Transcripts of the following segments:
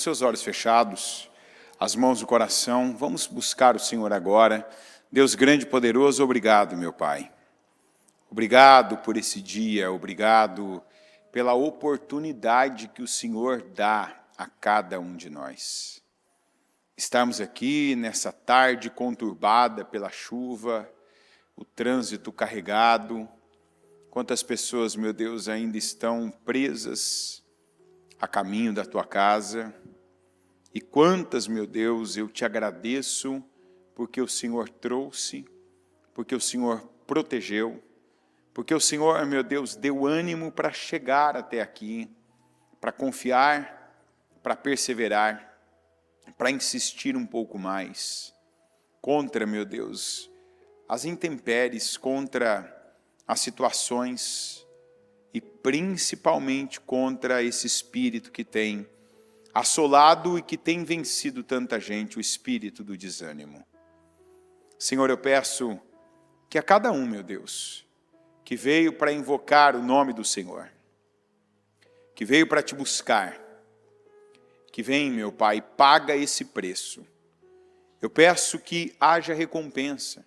seus olhos fechados, as mãos no coração, vamos buscar o Senhor agora. Deus grande e poderoso, obrigado, meu Pai. Obrigado por esse dia, obrigado pela oportunidade que o Senhor dá a cada um de nós. Estamos aqui nessa tarde conturbada pela chuva, o trânsito carregado. Quantas pessoas, meu Deus, ainda estão presas a caminho da Tua casa. E quantas, meu Deus, eu te agradeço porque o Senhor trouxe, porque o Senhor protegeu, porque o Senhor, meu Deus, deu ânimo para chegar até aqui, para confiar, para perseverar, para insistir um pouco mais, contra, meu Deus, as intempéries, contra as situações e principalmente contra esse espírito que tem assolado e que tem vencido tanta gente, o espírito do desânimo. Senhor, eu peço que a cada um, meu Deus, que veio para invocar o nome do Senhor, que veio para te buscar, que vem, meu Pai, paga esse preço. Eu peço que haja recompensa,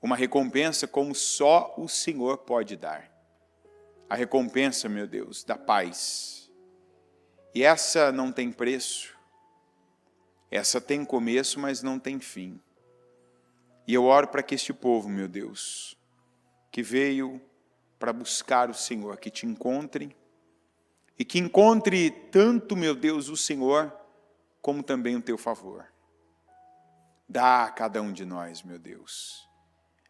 uma recompensa como só o Senhor pode dar. A recompensa, meu Deus, da paz. E essa não tem preço, essa tem começo, mas não tem fim. E eu oro para que este povo, meu Deus, que veio para buscar o Senhor, que te encontre, e que encontre tanto, meu Deus, o Senhor, como também o teu favor. Dá a cada um de nós, meu Deus,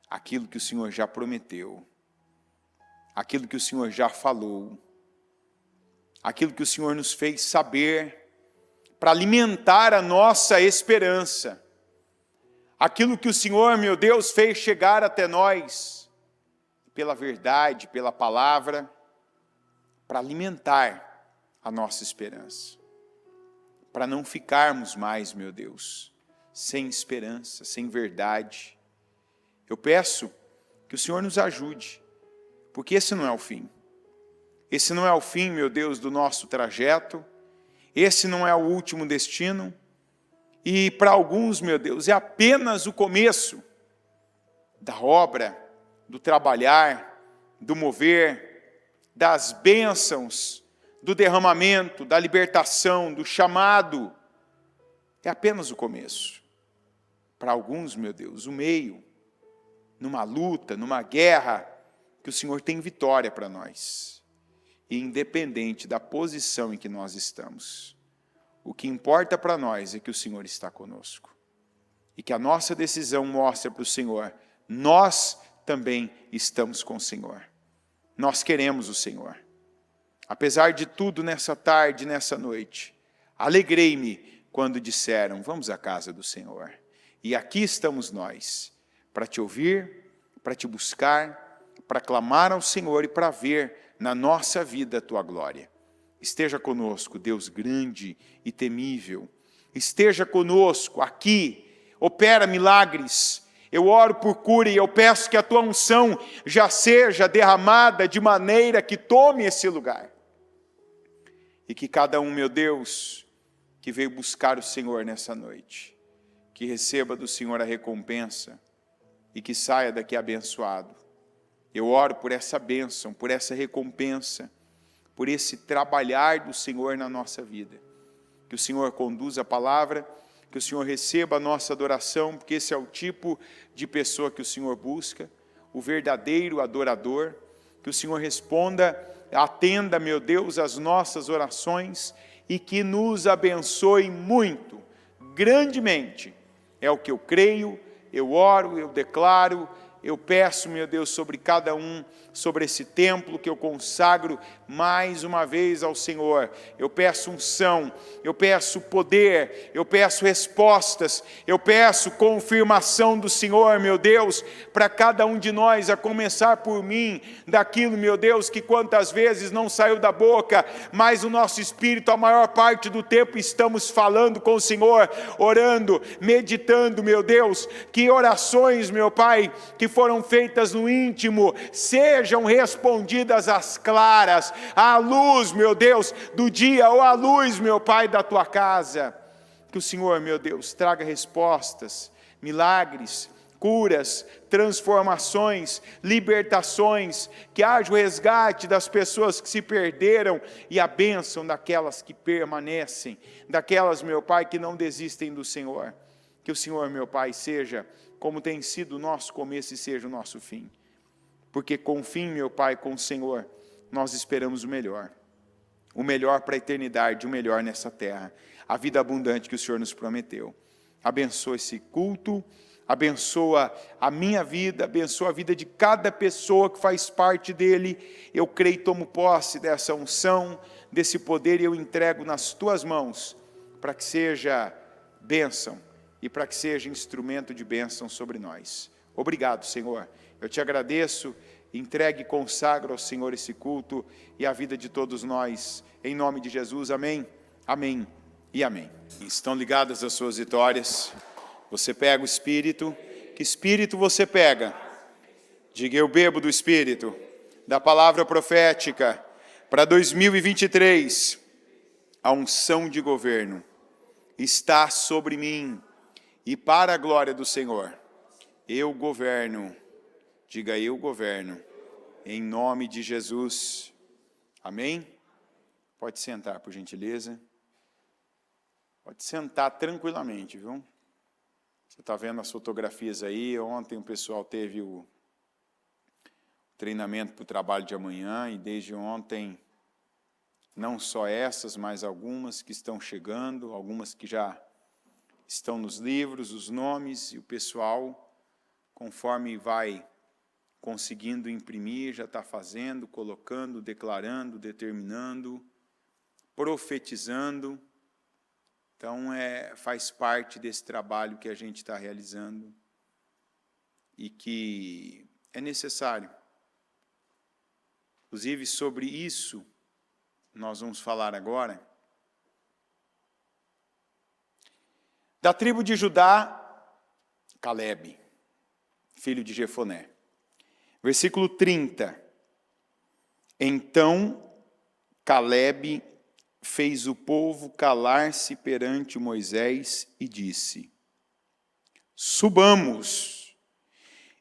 aquilo que o Senhor já prometeu, aquilo que o Senhor já falou, aquilo que o Senhor nos fez saber, para alimentar a nossa esperança, aquilo que o Senhor, meu Deus, fez chegar até nós, pela verdade, pela palavra, para alimentar a nossa esperança, para não ficarmos mais, meu Deus, sem esperança, sem verdade. Eu peço que o Senhor nos ajude, porque esse não é o fim. Esse não é o fim, meu Deus, do nosso trajeto, esse não é o último destino, e para alguns, meu Deus, é apenas o começo da obra, do trabalhar, do mover, das bênçãos, do derramamento, da libertação, do chamado. É apenas o começo. Para alguns, meu Deus, o meio, numa luta, numa guerra, que o Senhor tem vitória para nós. E independente da posição em que nós estamos, o que importa para nós é que o Senhor está conosco. E que a nossa decisão mostre para o Senhor, nós também estamos com o Senhor. Nós queremos o Senhor. Apesar de tudo nessa tarde, nessa noite, alegrei-me quando disseram, vamos à casa do Senhor. E aqui estamos nós, para te ouvir, para te buscar, para clamar ao Senhor e para ver na nossa vida a tua glória. Esteja conosco, Deus grande e temível. Esteja conosco aqui, opera milagres. Eu oro por cura e eu peço que a tua unção já seja derramada de maneira que tome esse lugar. E que cada um, meu Deus, que veio buscar o Senhor nessa noite, que receba do Senhor a recompensa e que saia daqui abençoado. Eu oro por essa bênção, por essa recompensa, por esse trabalhar do Senhor na nossa vida. Que o Senhor conduza a palavra, que o Senhor receba a nossa adoração, porque esse é o tipo de pessoa que o Senhor busca, o verdadeiro adorador. Que o Senhor responda, atenda, meu Deus, as nossas orações e que nos abençoe muito, grandemente. É o que eu creio, eu oro, eu declaro. Eu peço, meu Deus, sobre cada um, sobre esse templo que eu consagro mais uma vez ao Senhor. Eu peço unção, eu peço poder, eu peço respostas, eu peço confirmação do Senhor, meu Deus, para cada um de nós, a começar por mim, daquilo, meu Deus, que quantas vezes não saiu da boca, mas o nosso espírito, a maior parte do tempo, estamos falando com o Senhor, orando, meditando, meu Deus, que orações, meu Pai, que foram feitas no íntimo sejam respondidas às claras, à luz, meu Deus, do dia, ou à luz, meu Pai, da tua casa. Que o Senhor, meu Deus, traga respostas, milagres, curas, transformações, libertações, que haja o resgate das pessoas que se perderam e a bênção daquelas que permanecem, daquelas, meu Pai, que não desistem do Senhor. Que o Senhor, meu Pai, seja como tem sido o nosso começo e seja o nosso fim. Porque com o fim, meu Pai, com o Senhor, nós esperamos o melhor para a eternidade, o melhor nessa terra, a vida abundante que o Senhor nos prometeu. Abençoa esse culto, abençoa a minha vida, abençoa a vida de cada pessoa que faz parte dele. Eu creio e tomo posse dessa unção, desse poder, e eu entrego nas tuas mãos, para que seja bênção e para que seja instrumento de bênção sobre nós. Obrigado, Senhor. Eu te agradeço, entregue e consagro ao Senhor esse culto e a vida de todos nós. Em nome de Jesus, amém, amém e amém. Estão ligadas as suas vitórias. Você pega o Espírito. Que Espírito você pega? Diga: eu bebo do Espírito, da palavra profética. Para 2023, a unção de governo está sobre mim. E para a glória do Senhor, eu governo. Diga: eu governo. Em nome de Jesus. Amém? Pode sentar, por gentileza. Pode sentar tranquilamente, viu? Você está vendo as fotografias aí. Ontem o pessoal teve o treinamento para o trabalho de amanhã. E desde ontem, não só essas, mas algumas que estão chegando, algumas que já estão nos livros, os nomes, e o pessoal, conforme vai conseguindo imprimir, já está fazendo, colocando, declarando, determinando, profetizando. Então, faz parte desse trabalho que a gente está realizando e que é necessário. Inclusive, sobre isso, nós vamos falar agora. Da tribo de Judá, Calebe, filho de Jefoné. Versículo 30. Então Calebe fez o povo calar-se perante Moisés e disse: subamos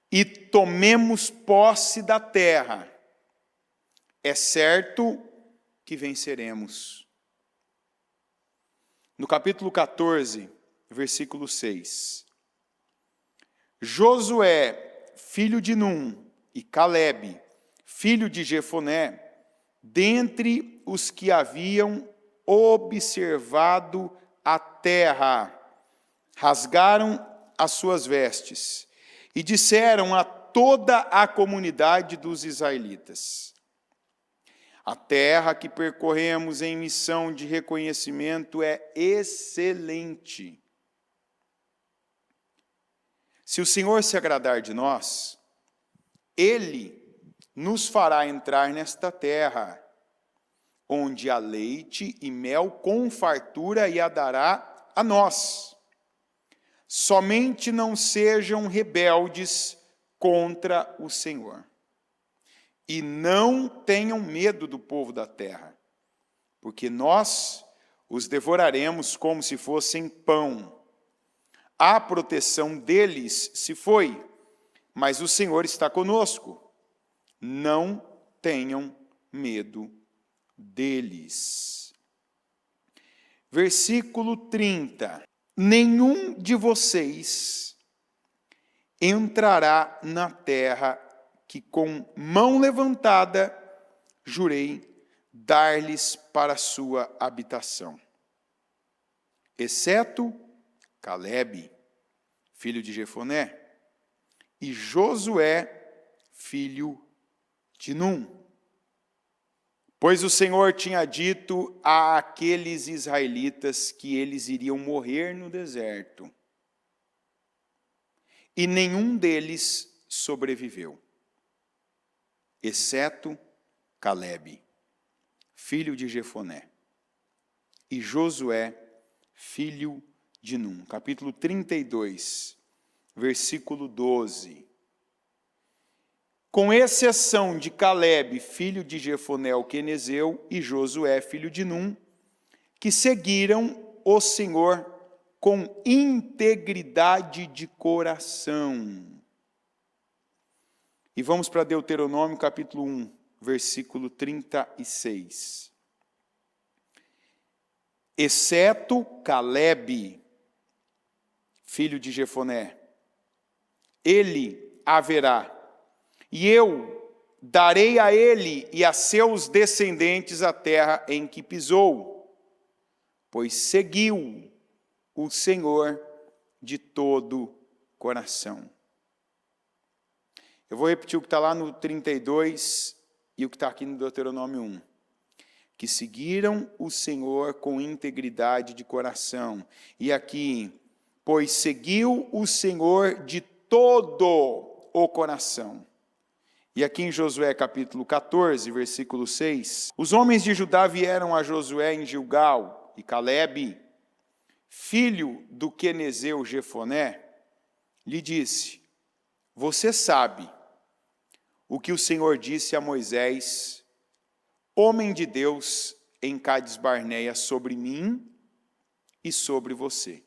e tomemos posse da terra. É certo que venceremos. No capítulo 14, versículo 6. Josué, filho de Num, e Calebe, filho de Jefoné, dentre os que haviam observado a terra, rasgaram as suas vestes e disseram a toda a comunidade dos israelitas: a terra que percorremos em missão de reconhecimento é excelente. Se o Senhor se agradar de nós, Ele nos fará entrar nesta terra, onde há leite e mel com fartura, e a dará a nós. Somente não sejam rebeldes contra o Senhor. E não tenham medo do povo da terra, porque nós os devoraremos como se fossem pão. A proteção deles se foi, mas o Senhor está conosco. Não tenham medo deles. Versículo 30. Nenhum de vocês entrará na terra que com mão levantada jurei dar-lhes para sua habitação, exceto Calebe, filho de Jefoné, e Josué, filho de Num. Pois o Senhor tinha dito àqueles israelitas que eles iriam morrer no deserto, e nenhum deles sobreviveu, exceto Calebe, filho de Jefoné, e Josué, filho de Num. Capítulo 32, versículo 12. com exceção de Calebe, filho de Jefoné o quenezeu, e Josué, filho de Num, que seguiram o Senhor com integridade de coração. E vamos para Deuteronômio, capítulo 1, versículo 36. Exceto Calebe, filho de Jefoné, ele haverá, e eu darei a ele e a seus descendentes a terra em que pisou, pois seguiu o Senhor de todo coração. Eu vou repetir o que está lá no 32 e o que está aqui no Deuteronômio 1. Que seguiram o Senhor com integridade de coração. E aqui, pois seguiu o Senhor de todo o coração. E aqui em Josué capítulo 14, versículo 6, os homens de Judá vieram a Josué em Gilgal, e Calebe, filho do quenezeu Jefoné, lhe disse: você sabe o que o Senhor disse a Moisés, homem de Deus, em Cades Barneia, sobre mim e sobre você.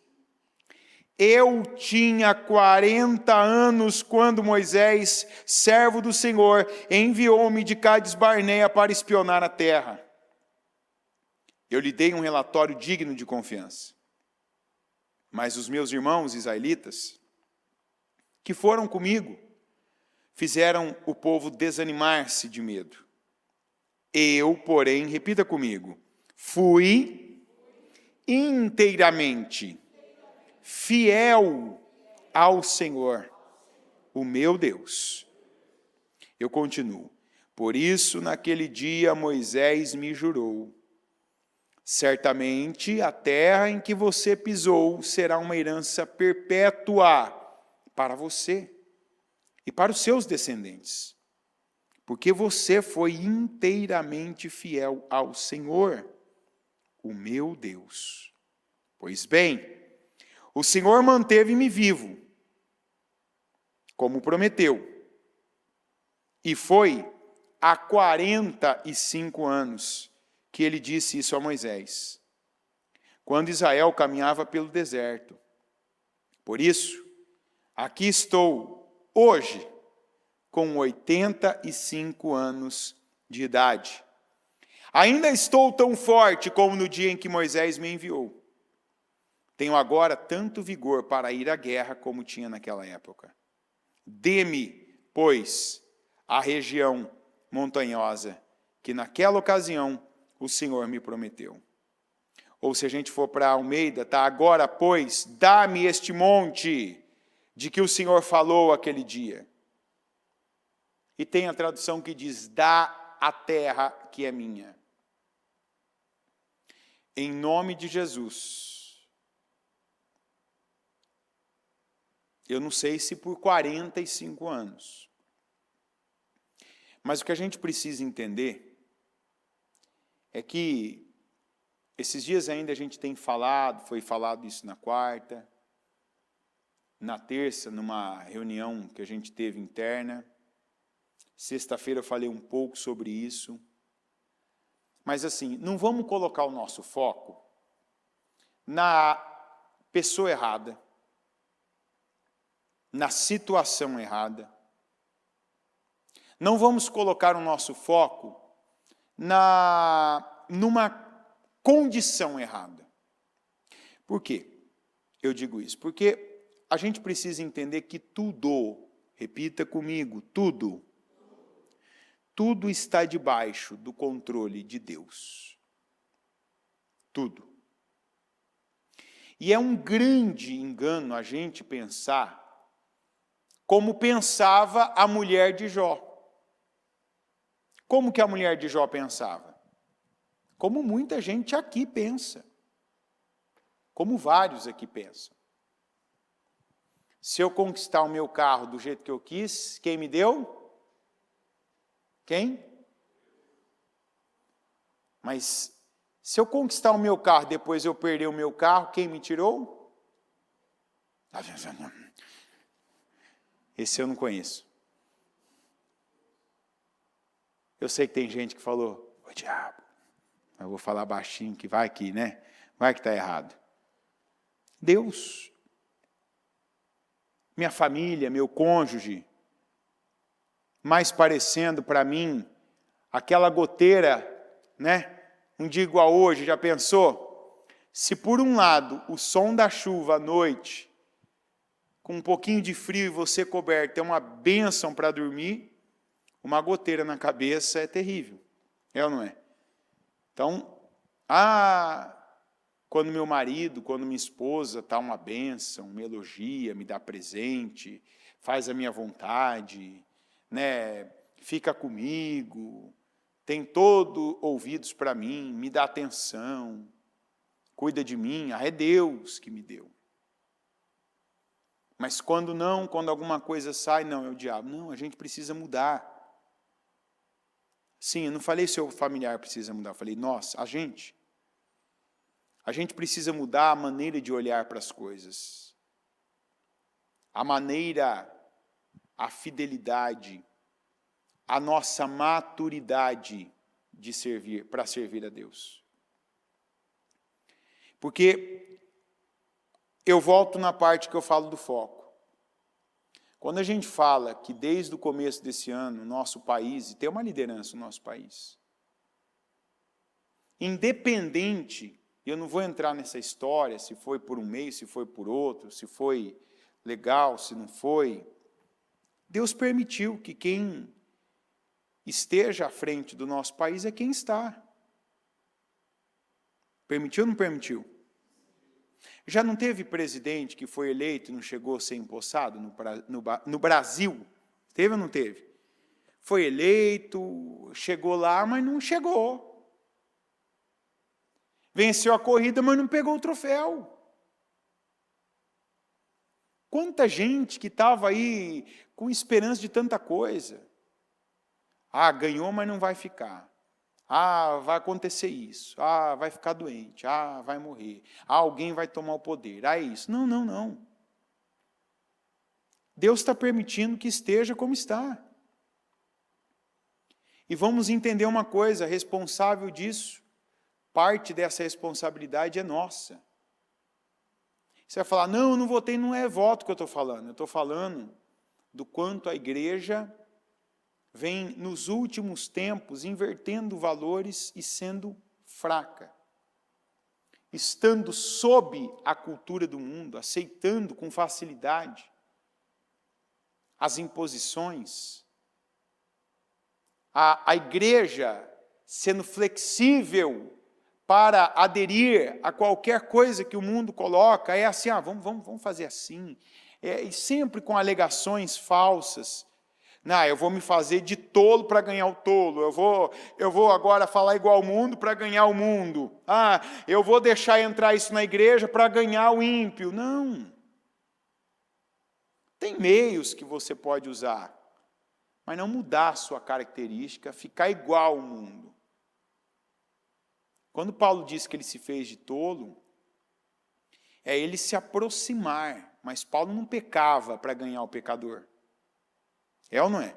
Eu tinha 40 anos quando Moisés, servo do Senhor, enviou-me de Cades Barneia para espionar a terra. Eu lhe dei um relatório digno de confiança. Mas os meus irmãos israelitas, que foram comigo, fizeram o povo desanimar-se de medo. Eu, porém, repita comigo, fui inteiramente fiel ao Senhor, o meu Deus. Eu continuo. Por isso, naquele dia, Moisés me jurou: certamente a terra em que você pisou será uma herança perpétua para você e para os seus descendentes, porque você foi inteiramente fiel ao Senhor, o meu Deus. Pois bem, o Senhor manteve-me vivo, como prometeu, e foi há 45 anos que ele disse isso a Moisés, quando Israel caminhava pelo deserto. Por isso, aqui estou hoje, com 85 anos de idade. Ainda estou tão forte como no dia em que Moisés me enviou. Tenho agora tanto vigor para ir à guerra como tinha naquela época. Dê-me, pois, a região montanhosa que naquela ocasião o Senhor me prometeu. Ou se a gente for para Almeida, tá? Agora, pois, dá-me este monte de que o Senhor falou aquele dia. E tem a tradução que diz, dá a terra que é minha. Em nome de Jesus. Eu não sei se por 45 anos. Mas o que a gente precisa entender é que esses dias ainda a gente tem falado, foi falado isso na quarta, na terça, numa reunião que a gente teve interna. Sexta-feira eu falei um pouco sobre isso. Mas assim, não vamos colocar o nosso foco na pessoa errada, na situação errada. Não vamos colocar o nosso foco numa condição errada. Por quê? Eu digo isso porque a gente precisa entender que tudo, repita comigo, tudo está debaixo do controle de Deus. Tudo. E é um grande engano a gente pensar como pensava a mulher de Jó. Como que a mulher de Jó pensava? Como muita gente aqui pensa. Como vários aqui pensam. Se eu conquistar o meu carro do jeito que eu quis, quem me deu? Quem? Mas se eu conquistar o meu carro, depois eu perder o meu carro, quem me tirou? Esse eu não conheço. Eu sei que tem gente que falou, ô diabo, eu vou falar baixinho que vai que, né? Vai que está errado. Deus, minha família, meu cônjuge, mais parecendo para mim aquela goteira, né? Um dia igual hoje, já pensou? Se por um lado o som da chuva à noite, com um pouquinho de frio e você coberto, é uma bênção para dormir, uma goteira na cabeça é terrível. É ou não é? Então, quando meu marido, quando minha esposa está uma bênção, me elogia, me dá presente, faz a minha vontade, né, fica comigo, tem todo ouvidos para mim, me dá atenção, cuida de mim, é Deus que me deu. Mas quando não, quando alguma coisa sai, não, é o diabo. Não, a gente precisa mudar. Sim, eu não falei seu familiar precisa mudar, eu falei nós, a gente. A gente precisa mudar a maneira de olhar para as coisas. A maneira, a fidelidade, a nossa maturidade de servir, para servir a Deus. Porque eu volto na parte que eu falo do foco. Quando a gente fala que desde o começo desse ano, nosso país, e tem uma liderança no nosso país, independente, eu não vou entrar nessa história, se foi por um mês, se foi por outro, se foi legal, se não foi, Deus permitiu que quem esteja à frente do nosso país é quem está. Permitiu ou não permitiu? Já não teve presidente que foi eleito e não chegou a ser empossado no Brasil? Teve ou não teve? Foi eleito, chegou lá, mas não chegou. Venceu a corrida, mas não pegou o troféu. Quanta gente que estava aí com esperança de tanta coisa. Ganhou, mas não vai ficar. Vai acontecer isso. Vai ficar doente. Vai morrer. Alguém vai tomar o poder. É isso. Não, não, não. Deus está permitindo que esteja como está. E vamos entender uma coisa, responsável disso, parte dessa responsabilidade é nossa. Você vai falar, não, eu não votei, não é voto que eu estou falando. Eu estou falando do quanto a igreja vem, nos últimos tempos, invertendo valores e sendo fraca. Estando sob a cultura do mundo, aceitando com facilidade as imposições. A igreja sendo flexível para aderir a qualquer coisa que o mundo coloca, é assim, vamos fazer assim, e sempre com alegações falsas. Não, eu vou me fazer de tolo para ganhar o tolo, eu vou agora falar igual ao mundo para ganhar o mundo, eu vou deixar entrar isso na igreja para ganhar o ímpio. Não. Tem meios que você pode usar, mas não mudar a sua característica, ficar igual ao mundo. Quando Paulo diz que ele se fez de tolo, é ele se aproximar, mas Paulo não pecava para ganhar o pecador. É ou não é?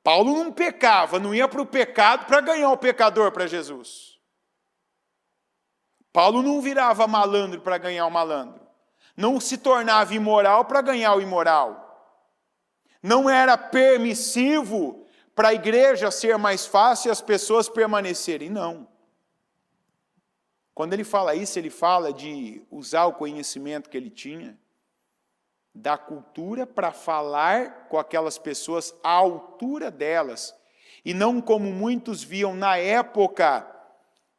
Paulo não pecava, não ia para o pecado para ganhar o pecador para Jesus. Paulo não virava malandro para ganhar o malandro. Não se tornava imoral para ganhar o imoral. Não era permissivo para a igreja ser mais fácil e as pessoas permanecerem, não. Quando ele fala isso, ele fala de usar o conhecimento que ele tinha, da cultura para falar com aquelas pessoas à altura delas, e não como muitos viam na época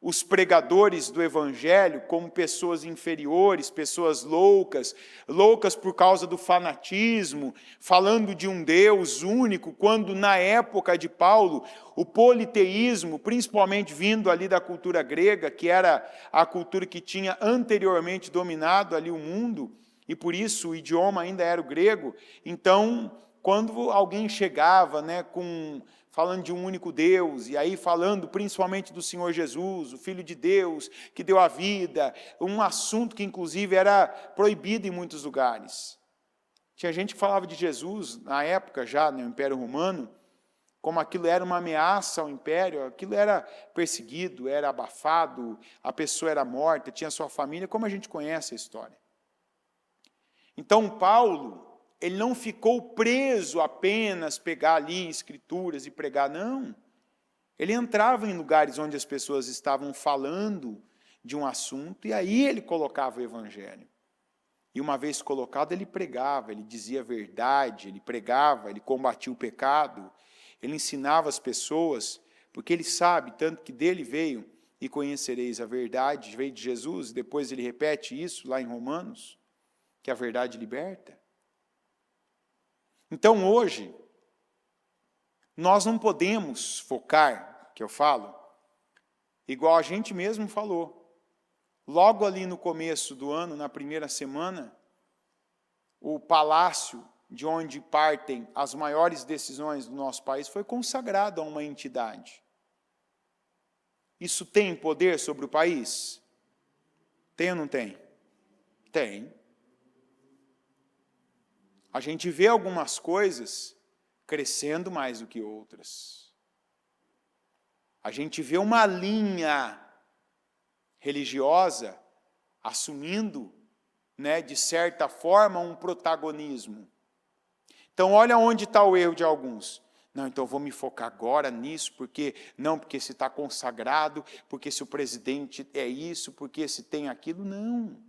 os pregadores do evangelho como pessoas inferiores, pessoas loucas por causa do fanatismo, falando de um Deus único, quando na época de Paulo, o politeísmo, principalmente vindo ali da cultura grega, que era a cultura que tinha anteriormente dominado ali o mundo, e por isso o idioma ainda era o grego. Então, quando alguém chegava, falando de um único Deus, e aí falando principalmente do Senhor Jesus, o Filho de Deus, que deu a vida, um assunto que inclusive era proibido em muitos lugares. Tinha gente que falava de Jesus, na época já, no Império Romano, como aquilo era uma ameaça ao império, aquilo era perseguido, era abafado, a pessoa era morta, tinha sua família, como a gente conhece a história. Então Paulo, ele não ficou preso apenas pegar ali escrituras e pregar, não. Ele entrava em lugares onde as pessoas estavam falando de um assunto e aí ele colocava o evangelho. E uma vez colocado, ele pregava, ele dizia a verdade, ele pregava, ele combatia o pecado, ele ensinava as pessoas, porque ele sabe, tanto que dele veio, e conhecereis a verdade, veio de Jesus, depois ele repete isso lá em Romanos, que a verdade liberta. Então hoje, nós não podemos focar, que eu falo, igual a gente mesmo falou. Logo ali no começo do ano, na primeira semana, o palácio de onde partem as maiores decisões do nosso país foi consagrado a uma entidade. Isso tem poder sobre o país? Tem ou não tem? Tem. A gente vê algumas coisas crescendo mais do que outras. A gente vê uma linha religiosa assumindo, de certa forma, um protagonismo. Então, olha onde está o erro de alguns. Não, então vou me focar agora nisso, porque se está consagrado, porque se o presidente é isso, porque se tem aquilo. Não.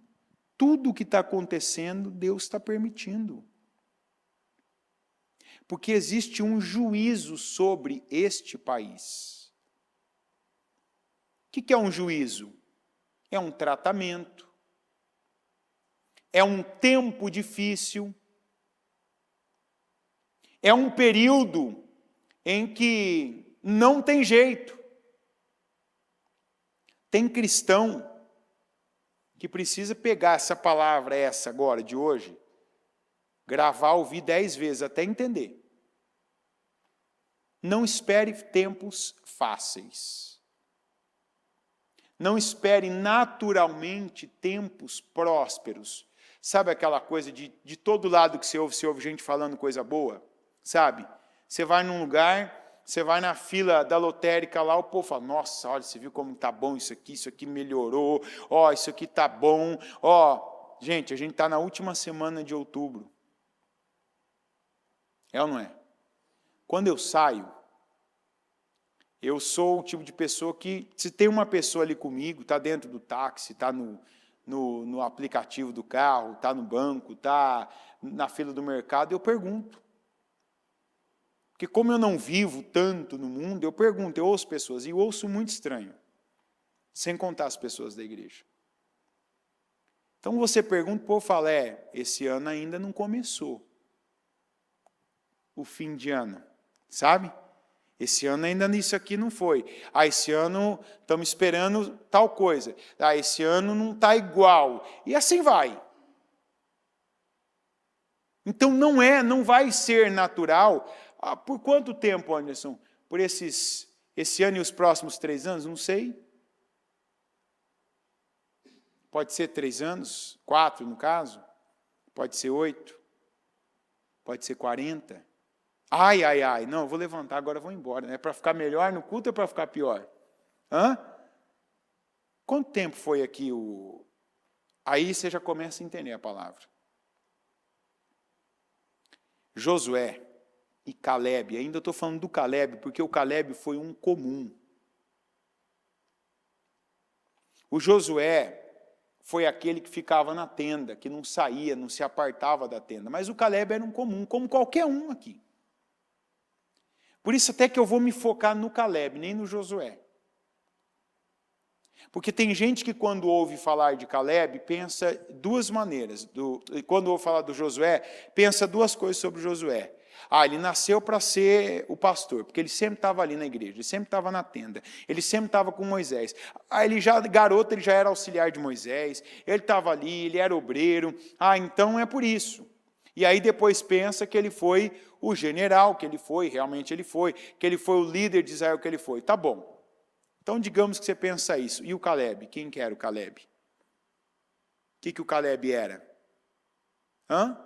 Tudo o que está acontecendo, Deus está permitindo. Porque existe um juízo sobre este país. O que é um juízo? É um tratamento, é um tempo difícil, é um período em que não tem jeito. Tem cristão que precisa pegar essa palavra, essa agora, de hoje, gravar, ouvir 10 vezes até entender. Não espere tempos fáceis. Não espere naturalmente tempos prósperos. Sabe aquela coisa de todo lado que você ouve gente falando coisa boa? Sabe? Você vai num lugar, você vai na fila da lotérica lá, o povo fala, nossa, olha, você viu como está bom isso aqui melhorou, ó, isso aqui está bom, ó. Gente, a gente está na última semana de outubro. É ou não é? Quando eu saio, eu sou o tipo de pessoa que, se tem uma pessoa ali comigo, está dentro do táxi, está no aplicativo do carro, está no banco, está na fila do mercado, eu pergunto. Porque como eu não vivo tanto no mundo, eu pergunto, eu ouço pessoas, e eu ouço muito estranho, sem contar as pessoas da igreja. Então você pergunta, o povo fala, esse ano ainda não começou o fim de ano, sabe? Esse ano ainda nisso aqui não foi. Esse ano estamos esperando tal coisa. Esse ano não está igual. E assim vai. Então não vai ser natural. Por quanto tempo, Anderson? Por esse ano e os próximos 3 anos? Não sei. Pode ser 3 anos, 4 no caso. Pode ser 8. Pode ser 40. Ai, não, eu vou levantar, agora eu vou embora. É para ficar melhor no culto ou para ficar pior? Quanto tempo foi aqui Aí você já começa a entender a palavra. Josué e Calebe, ainda estou falando do Calebe, porque o Calebe foi um comum. O Josué foi aquele que ficava na tenda, que não saía, não se apartava da tenda. Mas o Calebe era um comum, como qualquer um aqui. Por isso até que eu vou me focar no Calebe, nem no Josué. Porque tem gente que quando ouve falar de Calebe, pensa duas maneiras. Quando ouve falar do Josué, pensa duas coisas sobre o Josué. Ele nasceu para ser o pastor, porque ele sempre estava ali na igreja, ele sempre estava na tenda, ele sempre estava com Moisés. Garoto, ele já era auxiliar de Moisés, ele estava ali, ele era obreiro. Então é por isso. E aí depois pensa que ele foi o general, que ele foi, realmente ele foi, que ele foi o líder de Israel, que ele foi. Tá bom. Então digamos que você pensa isso. E o Calebe? Quem que era o Calebe? O que o Calebe era? O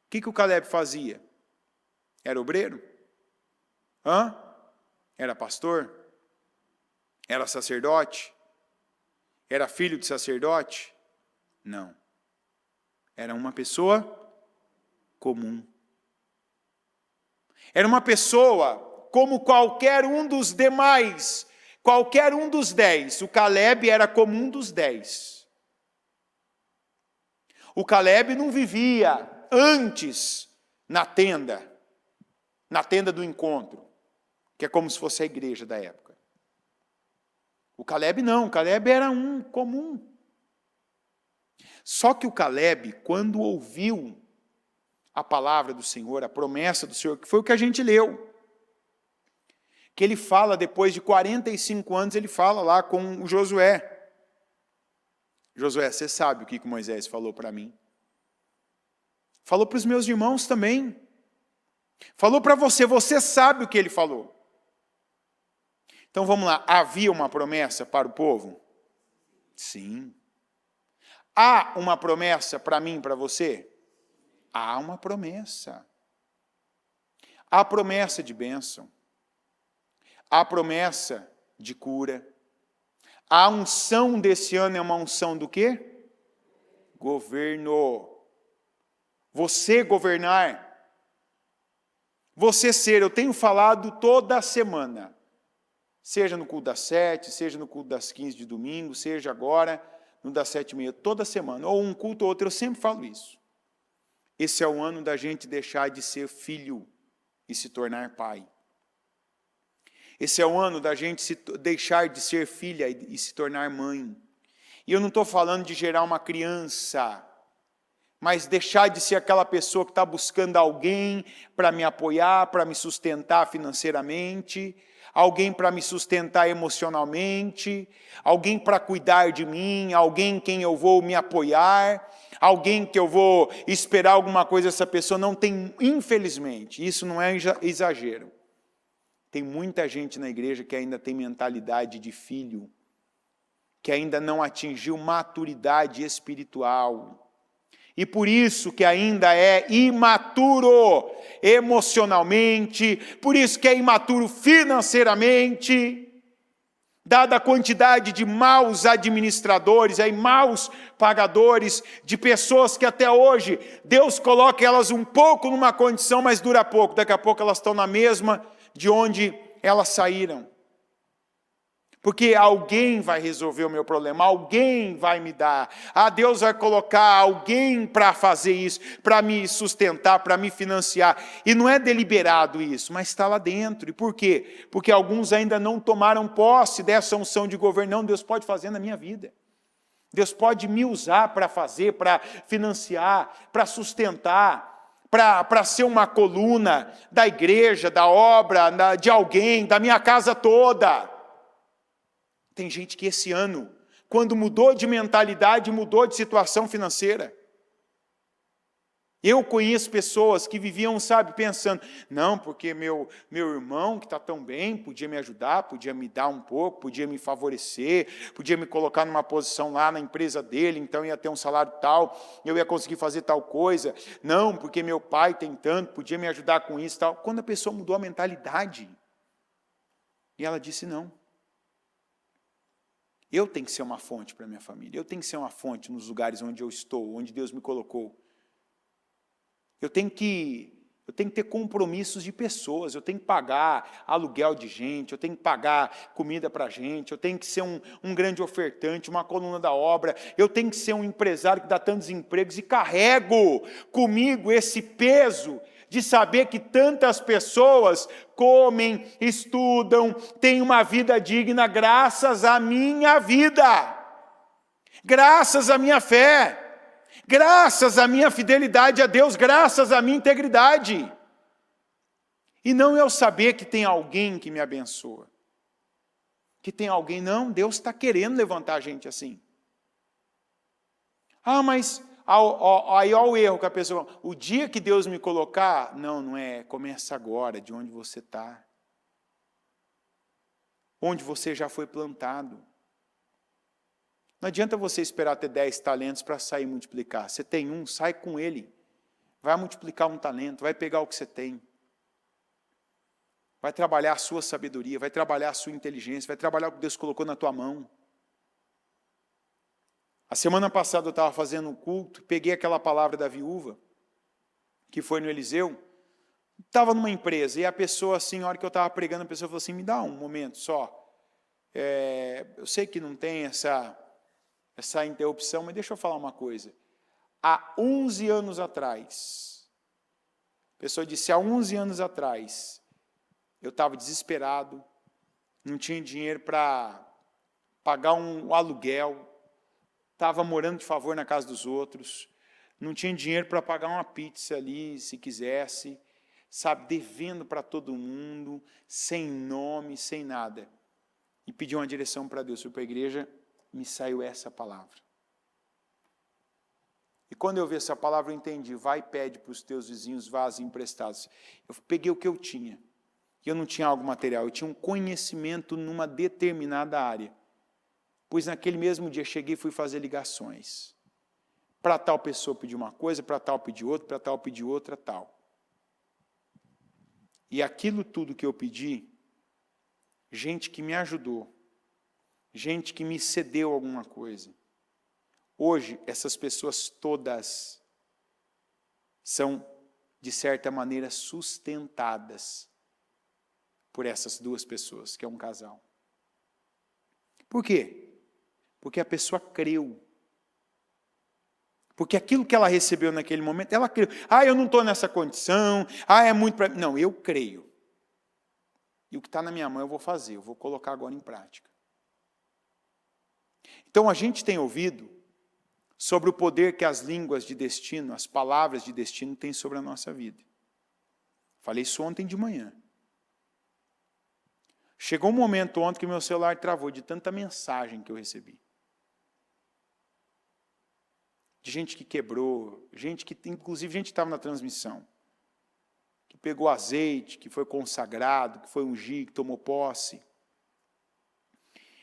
que o Calebe fazia? Era obreiro? Era pastor? Era sacerdote? Era filho de sacerdote? Não. Era uma pessoa comum. Era uma pessoa como qualquer um dos demais, qualquer um dos 10. O Caleb era como um dos 10. O Caleb não vivia antes na tenda do encontro, que é como se fosse a igreja da época. O Caleb não, o Caleb era um comum. Só que o Caleb, quando ouviu a palavra do Senhor, a promessa do Senhor, que foi o que a gente leu, que ele fala depois de 45 anos, ele fala lá com o Josué. Josué, você sabe o que Moisés falou para mim? Falou para os meus irmãos também. Falou para você, você sabe o que ele falou. Então vamos lá, havia uma promessa para o povo? Sim. Há uma promessa para mim, para você? Há uma promessa. Há promessa de bênção. Há promessa de cura. A unção desse ano é uma unção do quê? Governo. Você governar. Você ser, eu tenho falado toda semana. Seja no culto das 7, seja no culto das 15 de domingo, seja agora no das 7h30, toda semana. Ou um culto ou outro, eu sempre falo isso. Esse é o ano da gente deixar de ser filho e se tornar pai. Esse é o ano da gente deixar de ser filha e se tornar mãe. E eu não estou falando de gerar uma criança, mas deixar de ser aquela pessoa que está buscando alguém para me apoiar, para me sustentar financeiramente, alguém para me sustentar emocionalmente, alguém para cuidar de mim, alguém em quem eu vou me apoiar, alguém que eu vou esperar alguma coisa dessa pessoa. Não tem, infelizmente, isso não é exagero. Tem muita gente na igreja que ainda tem mentalidade de filho, que ainda não atingiu maturidade espiritual. E por isso que ainda é imaturo emocionalmente, por isso que é imaturo financeiramente, dada a quantidade de maus administradores, aí, maus pagadores, de pessoas que até hoje Deus coloca elas um pouco numa condição, mas dura pouco, daqui a pouco elas estão na mesma de onde elas saíram. Porque alguém vai resolver o meu problema, alguém vai me dar. Deus vai colocar alguém para fazer isso, para me sustentar, para me financiar. E não é deliberado isso, mas está lá dentro. E por quê? Porque alguns ainda não tomaram posse dessa unção de governo. Não, Deus pode fazer na minha vida. Deus pode me usar para fazer, para financiar, para sustentar, para ser uma coluna da igreja, da obra, de alguém, da minha casa toda. Tem gente que esse ano, quando mudou de mentalidade, mudou de situação financeira. Eu conheço pessoas que viviam, pensando, não, porque meu irmão que está tão bem, podia me ajudar, podia me dar um pouco, podia me favorecer, podia me colocar numa posição lá na empresa dele, então ia ter um salário tal, eu ia conseguir fazer tal coisa. Não, porque meu pai tem tanto, podia me ajudar com isso tal. Quando a pessoa mudou a mentalidade, e ela disse não. Eu tenho que ser uma fonte para a minha família. Eu tenho que ser uma fonte nos lugares onde eu estou, onde Deus me colocou. Eu tenho que ter compromissos de pessoas. Eu tenho que pagar aluguel de gente. Eu tenho que pagar comida para gente. Eu tenho que ser um grande ofertante, uma coluna da obra. Eu tenho que ser um empresário que dá tantos empregos. E carrego comigo esse peso de saber que tantas pessoas comem, estudam, têm uma vida digna graças à minha vida, graças à minha fé, graças à minha fidelidade a Deus, graças à minha integridade. E não eu saber que tem alguém que me abençoa, que tem alguém, não, Deus está querendo levantar a gente assim. Mas aí olha o erro que a pessoa, o dia que Deus me colocar, não é, começa agora, de onde você está, onde você já foi plantado. Não adianta você esperar ter 10 talentos para sair e multiplicar. Você tem um, sai com ele, vai multiplicar um talento, vai pegar o que você tem. vai trabalhar a sua sabedoria, vai trabalhar a sua inteligência, vai trabalhar o que Deus colocou na tua mão. A semana passada eu estava fazendo um culto, peguei aquela palavra da viúva, que foi no Eliseu, estava numa empresa, e a pessoa, assim, na hora que eu estava pregando, a pessoa falou assim, me dá um momento só. Eu sei que não tem essa interrupção, mas deixa eu falar uma coisa. Há 11 anos atrás, a pessoa disse, há 11 anos atrás, eu estava desesperado, não tinha dinheiro para pagar um aluguel, estava morando de favor na casa dos outros, não tinha dinheiro para pagar uma pizza ali, se quisesse, sabe, devendo para todo mundo, sem nome, sem nada. E pediu uma direção para Deus, fui para a igreja, me saiu essa palavra. E quando eu vi essa palavra, eu entendi, vai e pede para os teus vizinhos vasos emprestados. Eu peguei o que eu tinha, e eu não tinha algo material, eu tinha um conhecimento numa determinada área. Pois naquele mesmo dia cheguei e fui fazer ligações. Para tal pessoa pedir uma coisa, para tal pedir outra, para tal pedir outra, tal. E aquilo tudo que eu pedi, gente que me ajudou, gente que me cedeu alguma coisa. Hoje, essas pessoas todas são, de certa maneira, sustentadas por essas duas pessoas, que é um casal. Por quê? Porque a pessoa creu. Porque aquilo que ela recebeu naquele momento, ela creu. Eu não estou nessa condição, é muito para mim. Não, eu creio. E o que está na minha mão eu vou fazer, eu vou colocar agora em prática. Então a gente tem ouvido sobre o poder que as línguas de destino, as palavras de destino têm sobre a nossa vida. Falei isso ontem de manhã. Chegou um momento ontem que meu celular travou de tanta mensagem que eu recebi. De gente que quebrou, inclusive gente que estava na transmissão, que pegou azeite, que foi consagrado, que foi ungir, que tomou posse.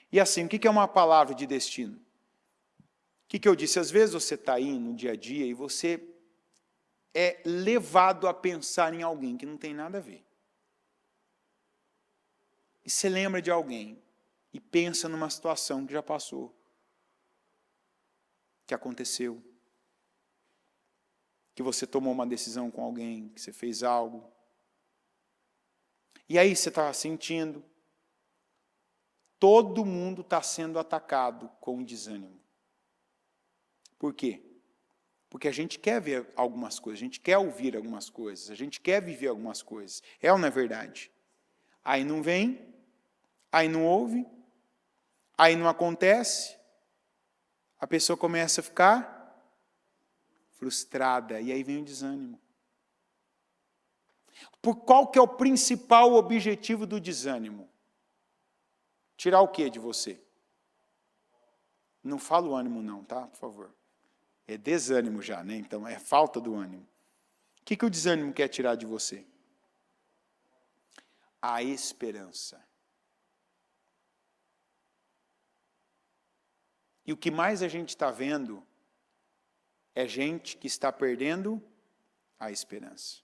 E assim, o que é uma palavra de destino? O que eu disse? Às vezes você está aí no dia a dia e você é levado a pensar em alguém que não tem nada a ver. E você lembra de alguém e pensa numa situação que já passou, que aconteceu, que você tomou uma decisão com alguém, que você fez algo. E aí você está sentindo, todo mundo está sendo atacado com desânimo. Por quê? Porque a gente quer ver algumas coisas, a gente quer ouvir algumas coisas, a gente quer viver algumas coisas. É ou não é verdade? Aí não vem, aí não ouve, aí não acontece, a pessoa começa a ficar frustrada, e aí vem o desânimo. Por qual que é o principal objetivo do desânimo? Tirar o que de você? Não fala o ânimo não, tá? Por favor. É desânimo já, né? Então é falta do ânimo. O que o desânimo quer tirar de você? A esperança. E o que mais a gente está vendo é gente que está perdendo a esperança.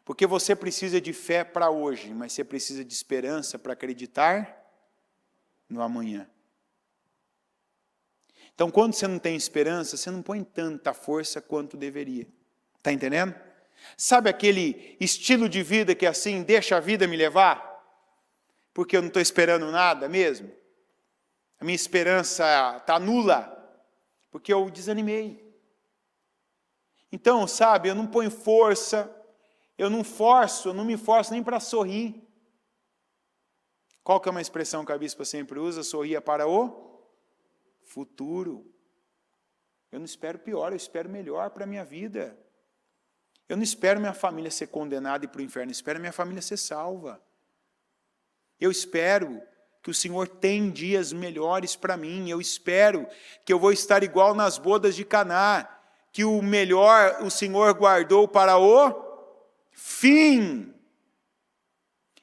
Porque você precisa de fé para hoje, mas você precisa de esperança para acreditar no amanhã. Então, quando você não tem esperança, você não põe tanta força quanto deveria. Está entendendo? Sabe aquele estilo de vida que é assim, deixa a vida me levar? Porque eu não estou esperando nada mesmo? A minha esperança está nula, porque eu desanimei. Então, sabe, eu não ponho força, eu não me forço nem para sorrir. Qual que é uma expressão que a bispa sempre usa? Sorria para o futuro. Eu não espero pior, eu espero melhor para a minha vida. Eu não espero minha família ser condenada e ir para o inferno, eu espero minha família ser salva. Eu espero que o Senhor tem dias melhores para mim, eu espero que eu vou estar igual nas bodas de Caná, que o melhor o Senhor guardou para o fim.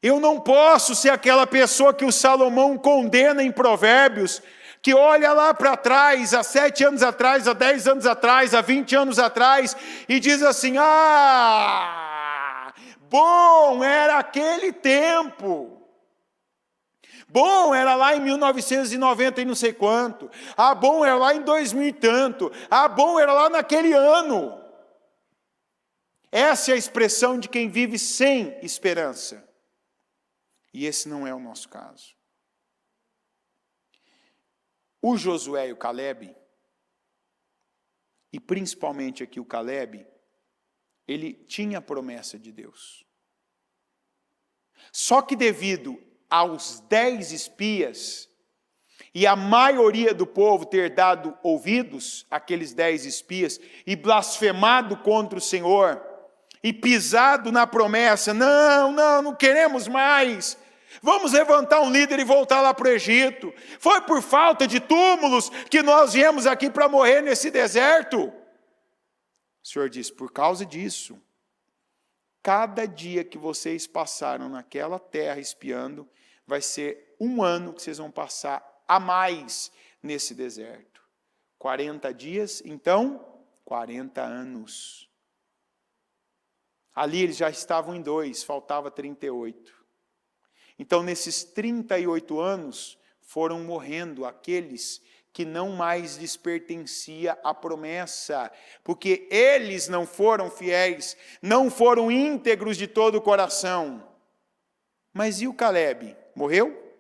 Eu não posso ser aquela pessoa que o Salomão condena em Provérbios, que olha lá para trás, há 7 anos atrás, há 10 anos atrás, há 20 anos atrás, e diz assim, Bom era aquele tempo. Bom era lá em 1990 e não sei quanto. Ah, bom era lá em 2000 e tanto. Ah, bom era lá naquele ano. Essa é a expressão de quem vive sem esperança. E esse não é o nosso caso. O Josué e o Calebe, e principalmente aqui o Calebe, ele tinha a promessa de Deus. Só que devido aos 10 espias, e a maioria do povo ter dado ouvidos àqueles 10 espias, e blasfemado contra o Senhor, e pisado na promessa, não queremos mais, vamos levantar um líder e voltar lá para o Egito, foi por falta de túmulos que nós viemos aqui para morrer nesse deserto. O Senhor diz, por causa disso, cada dia que vocês passaram naquela terra espiando, vai ser um ano que vocês vão passar a mais nesse deserto. 40 dias, então, 40 anos. Ali eles já estavam em 2, faltava 38. Então, nesses 38 anos, foram morrendo aqueles que não mais lhes pertencia a promessa, porque eles não foram fiéis, não foram íntegros de todo o coração. Mas e o Calebe? Morreu?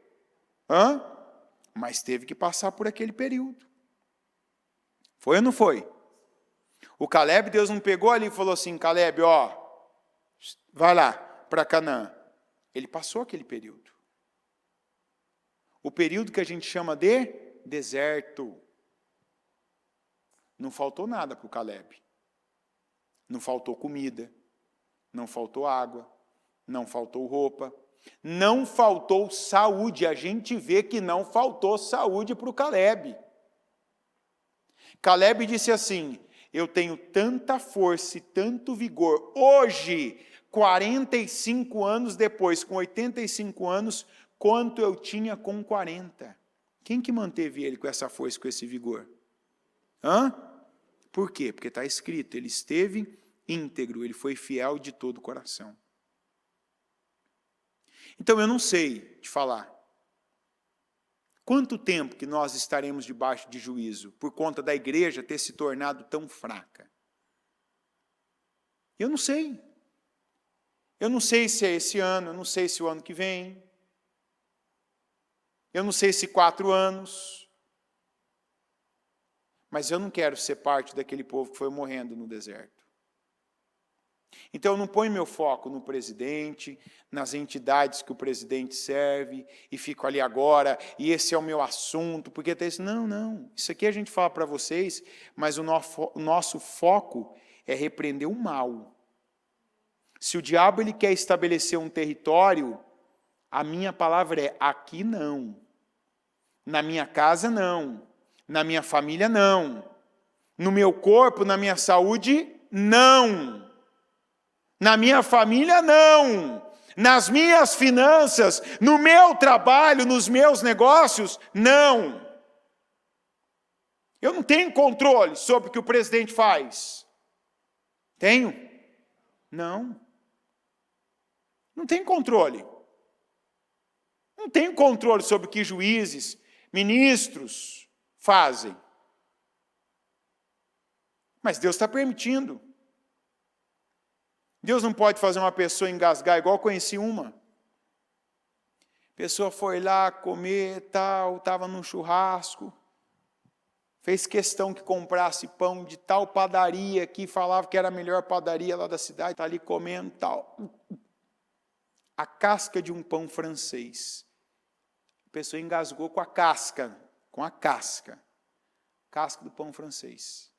Mas teve que passar por aquele período. Foi ou não foi? O Calebe, Deus não pegou ali e falou assim, Calebe, vai lá para Canaã. Ele passou aquele período. O período que a gente chama de deserto. Não faltou nada para o Calebe. Não faltou comida, não faltou água, não faltou roupa, não faltou saúde. A gente vê que não faltou saúde para o Calebe. Calebe disse assim, eu tenho tanta força e tanto vigor, hoje, 45 anos depois, com 85 anos, quanto eu tinha com 40. Quem que manteve ele com essa força, com esse vigor? Por quê? Porque está escrito, ele esteve íntegro, ele foi fiel de todo o coração. Então eu não sei te falar quanto tempo que nós estaremos debaixo de juízo por conta da igreja ter se tornado tão fraca. Eu não sei. Eu não sei se é esse ano, eu não sei se o ano que vem. Eu não sei se 4 anos. Mas eu não quero ser parte daquele povo que foi morrendo no deserto. Então eu não ponho meu foco no presidente, nas entidades que o presidente serve, e fico ali agora, e esse é o meu assunto, porque tem isso. Não. Isso aqui a gente fala para vocês, mas o nosso foco é repreender o mal. Se o diabo ele quer estabelecer um território, a minha palavra é, aqui não. Na minha casa não. Na minha família não. No meu corpo, na minha saúde, não. Na minha família, não. Nas minhas finanças, no meu trabalho, nos meus negócios, não. Eu não tenho controle sobre o que o presidente faz. Tenho? Não. Não tenho controle. Não tenho controle sobre o que juízes, ministros fazem. Mas Deus está permitindo. Deus não pode fazer uma pessoa engasgar, igual eu conheci uma. A pessoa foi lá comer, estava num churrasco, fez questão que comprasse pão de tal padaria, que falava que era a melhor padaria lá da cidade, está ali comendo, tal. A casca de um pão francês. A pessoa engasgou com a casca do pão francês.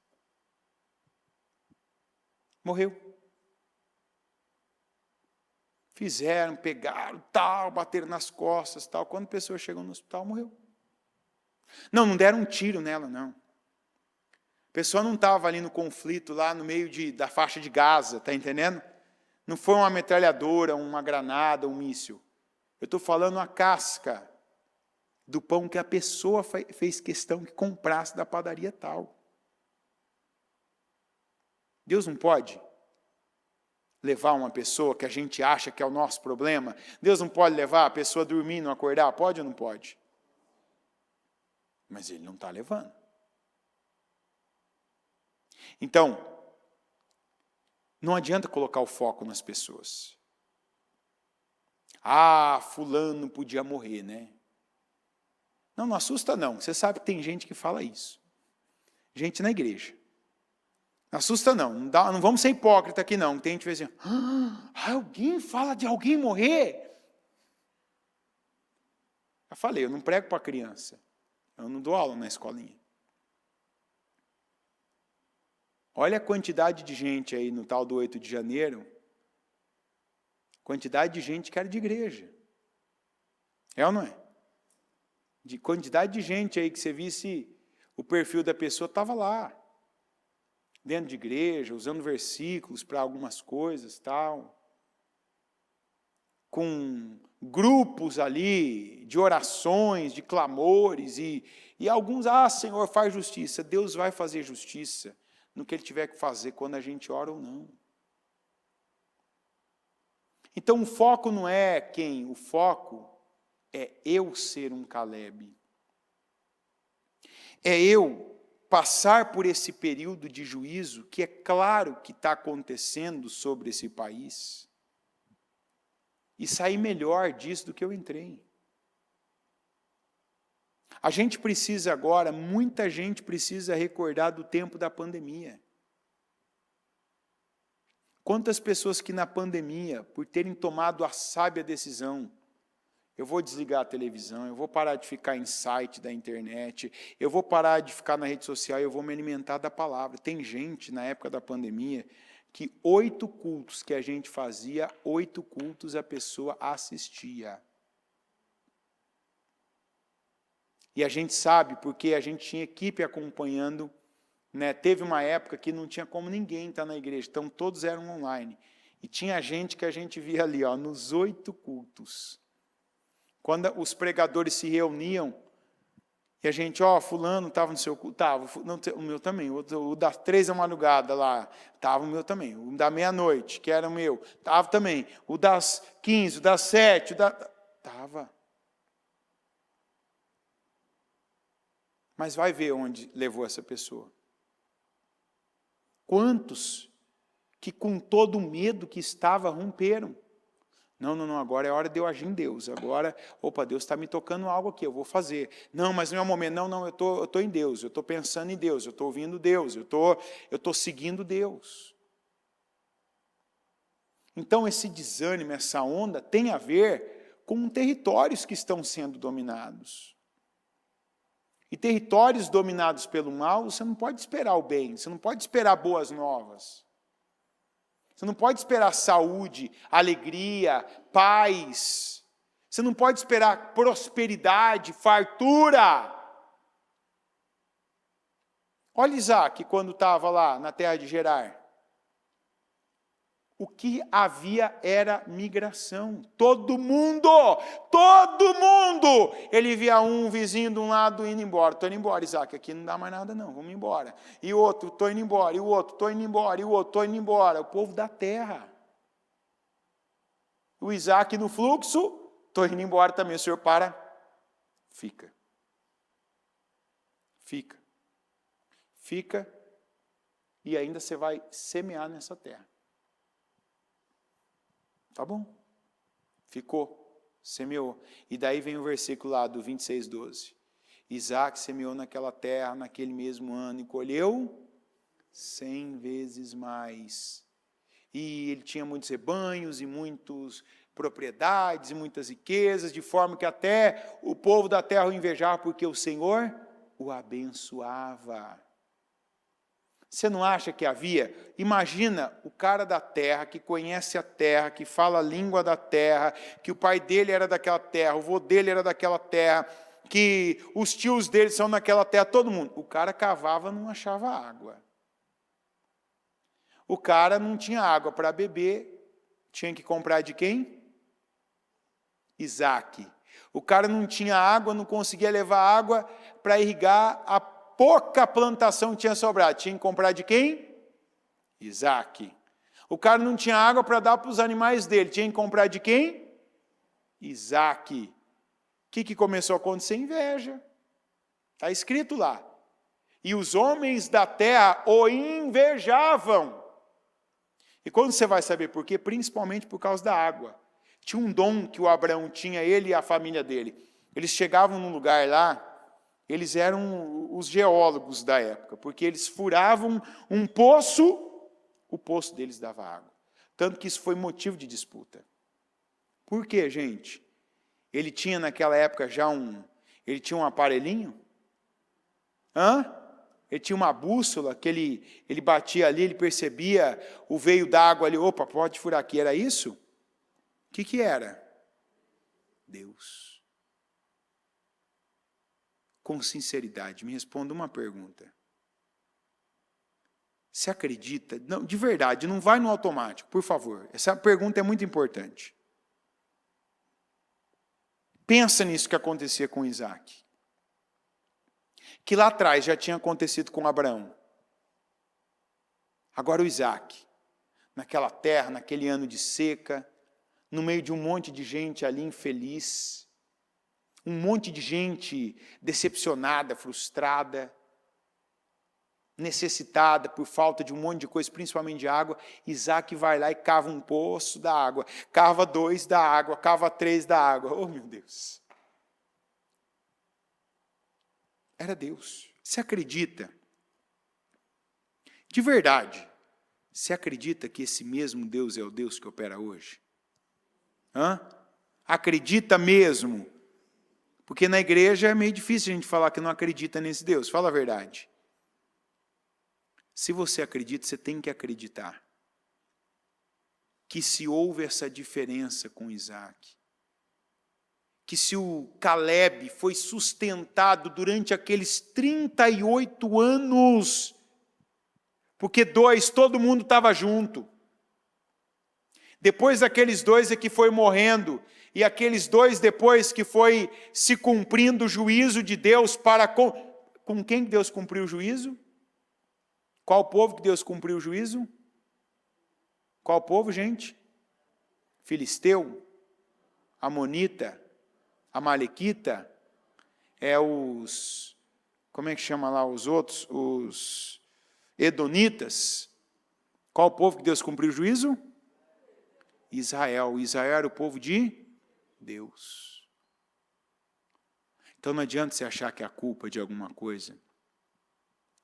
Morreu. Fizeram, pegaram, bateram nas costas, tal. Quando a pessoa chegou no hospital, morreu. Não deram um tiro nela, não. A pessoa não estava ali no conflito, lá no meio da faixa de Gaza, está entendendo? Não foi uma metralhadora, uma granada, um míssil. Eu estou falando a casca do pão que a pessoa fez questão que comprasse da padaria tal. Deus não pode? levar uma pessoa que a gente acha que é o nosso problema? Deus não pode levar a pessoa a dormir e não acordar? Pode ou não pode? Mas Ele não está levando. Então, não adianta colocar o foco nas pessoas. Ah, fulano podia morrer, né? Não, não assusta não. Você sabe que tem gente que fala isso. Gente na igreja. Não assusta não. Não vamos ser hipócrita aqui não. Tem gente que diz assim, alguém fala de alguém morrer? Eu falei, eu não prego para criança. Eu não dou aula na escolinha. Olha a quantidade de gente aí no tal do 8 de janeiro. Quantidade de gente que era de igreja. É ou não é? De quantidade de gente aí que você visse o perfil da pessoa, estava lá. Dentro de igreja, usando versículos para algumas coisas, tal. Com grupos ali de orações, de clamores, e alguns, Senhor, faz justiça. Deus vai fazer justiça no que Ele tiver que fazer, quando a gente ora ou não. Então o foco não é quem, o foco é eu ser um Caleb. É eu passar por esse período de juízo, que é claro que está acontecendo sobre esse país, e sair melhor disso do que eu entrei. A gente precisa agora, muita gente precisa recordar do tempo da pandemia. Quantas pessoas que na pandemia, por terem tomado a sábia decisão, eu vou desligar a televisão, eu vou parar de ficar em site da internet, eu vou parar de ficar na rede social, eu vou me alimentar da palavra. Tem gente, na época da pandemia, que 8 cultos que a gente fazia, 8 cultos a pessoa assistia. E a gente sabe, porque a gente tinha equipe acompanhando, né? Teve uma época que não tinha como ninguém estar na igreja, então todos eram online. E tinha gente que a gente via ali, nos 8 cultos. Quando os pregadores se reuniam, e a gente, fulano estava no seu culto, estava, o meu também, o das 3 da madrugada lá, estava o meu também, o da meia-noite, que era o meu, estava também, o das 15, o das 7, estava. Mas vai ver onde levou essa pessoa. Quantos que com todo o medo que estava romperam? Não, agora é hora de eu agir em Deus. Agora, Deus está me tocando algo aqui, eu vou fazer. Não, mas não é o momento. Não, eu estou em Deus, eu estou pensando em Deus, eu estou ouvindo Deus, eu estou seguindo Deus. Então, esse desânimo, essa onda, tem a ver com territórios que estão sendo dominados. E territórios dominados pelo mal, você não pode esperar o bem, você não pode esperar boas novas. Você não pode esperar saúde, alegria, paz. Você não pode esperar prosperidade, fartura. Olha Isaac, quando estava lá na terra de Gerar. O que havia era migração. Todo mundo! Ele via um vizinho de um lado indo embora. Estou indo embora, Isaac, aqui não dá mais nada não, vamos embora. E o outro, estou indo embora, e o outro, estou indo embora, e o outro, estou indo embora. O povo da terra. O Isaac no fluxo, estou indo embora também. O Senhor para, fica. Fica, e ainda você vai semear nessa terra. Tá bom. Ficou, semeou. E daí vem o versículo lá do 26:12. Isaac semeou naquela terra, naquele mesmo ano, e colheu 100 vezes mais. E ele tinha muitos rebanhos, e muitas propriedades, e muitas riquezas, de forma que até o povo da terra o invejava, porque o Senhor o abençoava. Você não acha que havia? Imagina o cara da terra, que conhece a terra, que fala a língua da terra, que o pai dele era daquela terra, o avô dele era daquela terra, que os tios dele são daquela terra, todo mundo. O cara cavava e não achava água. O cara não tinha água para beber, tinha que comprar de quem? Isaac. O cara não tinha água, não conseguia levar água para irrigar a pouca plantação que tinha sobrado. Tinha que comprar de quem? Isaac. O cara não tinha água para dar para os animais dele. Tinha que comprar de quem? Isaac. O que começou a acontecer? Inveja. Está escrito lá. E os homens da terra o invejavam. E quando você vai saber por quê? Principalmente por causa da água. Tinha um dom que o Abraão tinha, ele e a família dele. Eles chegavam num lugar lá, eles eram os geólogos da época, porque eles furavam um poço, o poço deles dava água. Tanto que isso foi motivo de disputa. Por quê, gente? Ele tinha naquela época já ele tinha um aparelhinho? Ele tinha uma bússola que ele batia ali, ele percebia o veio d'água ali, opa, pode furar aqui, era isso? O que era? Deus. Com sinceridade, me responda uma pergunta. Você acredita? Não, de verdade, não vai no automático, por favor. Essa pergunta é muito importante. Pensa nisso que acontecia com Isaac. Que lá atrás já tinha acontecido com Abraão. Agora o Isaac, naquela terra, naquele ano de seca, no meio de um monte de gente ali infeliz, um monte de gente decepcionada, frustrada, necessitada por falta de um monte de coisa, principalmente de água, Isaac vai lá e cava um poço da água, cava 2 da água, cava 3 da água. Oh, meu Deus! Era Deus. Você acredita? De verdade, você acredita que esse mesmo Deus é o Deus que opera hoje? Acredita mesmo? Porque na igreja é meio difícil a gente falar que não acredita nesse Deus. Fala a verdade. Se você acredita, você tem que acreditar que se houve essa diferença com Isaac, que se o Caleb foi sustentado durante aqueles 38 anos, porque 2, todo mundo estava junto. Depois daqueles 2 é que foi morrendo, e aqueles 2 depois que foi se cumprindo o juízo de Deus para com quem Deus cumpriu o juízo? Qual povo que Deus cumpriu o juízo? Qual povo, gente? Filisteu, Amonita, Amalequita, como é que chama lá os outros? Os Edonitas. Qual povo que Deus cumpriu o juízo? Israel. Israel era o povo de Deus. Então não adianta você achar que a culpa de alguma coisa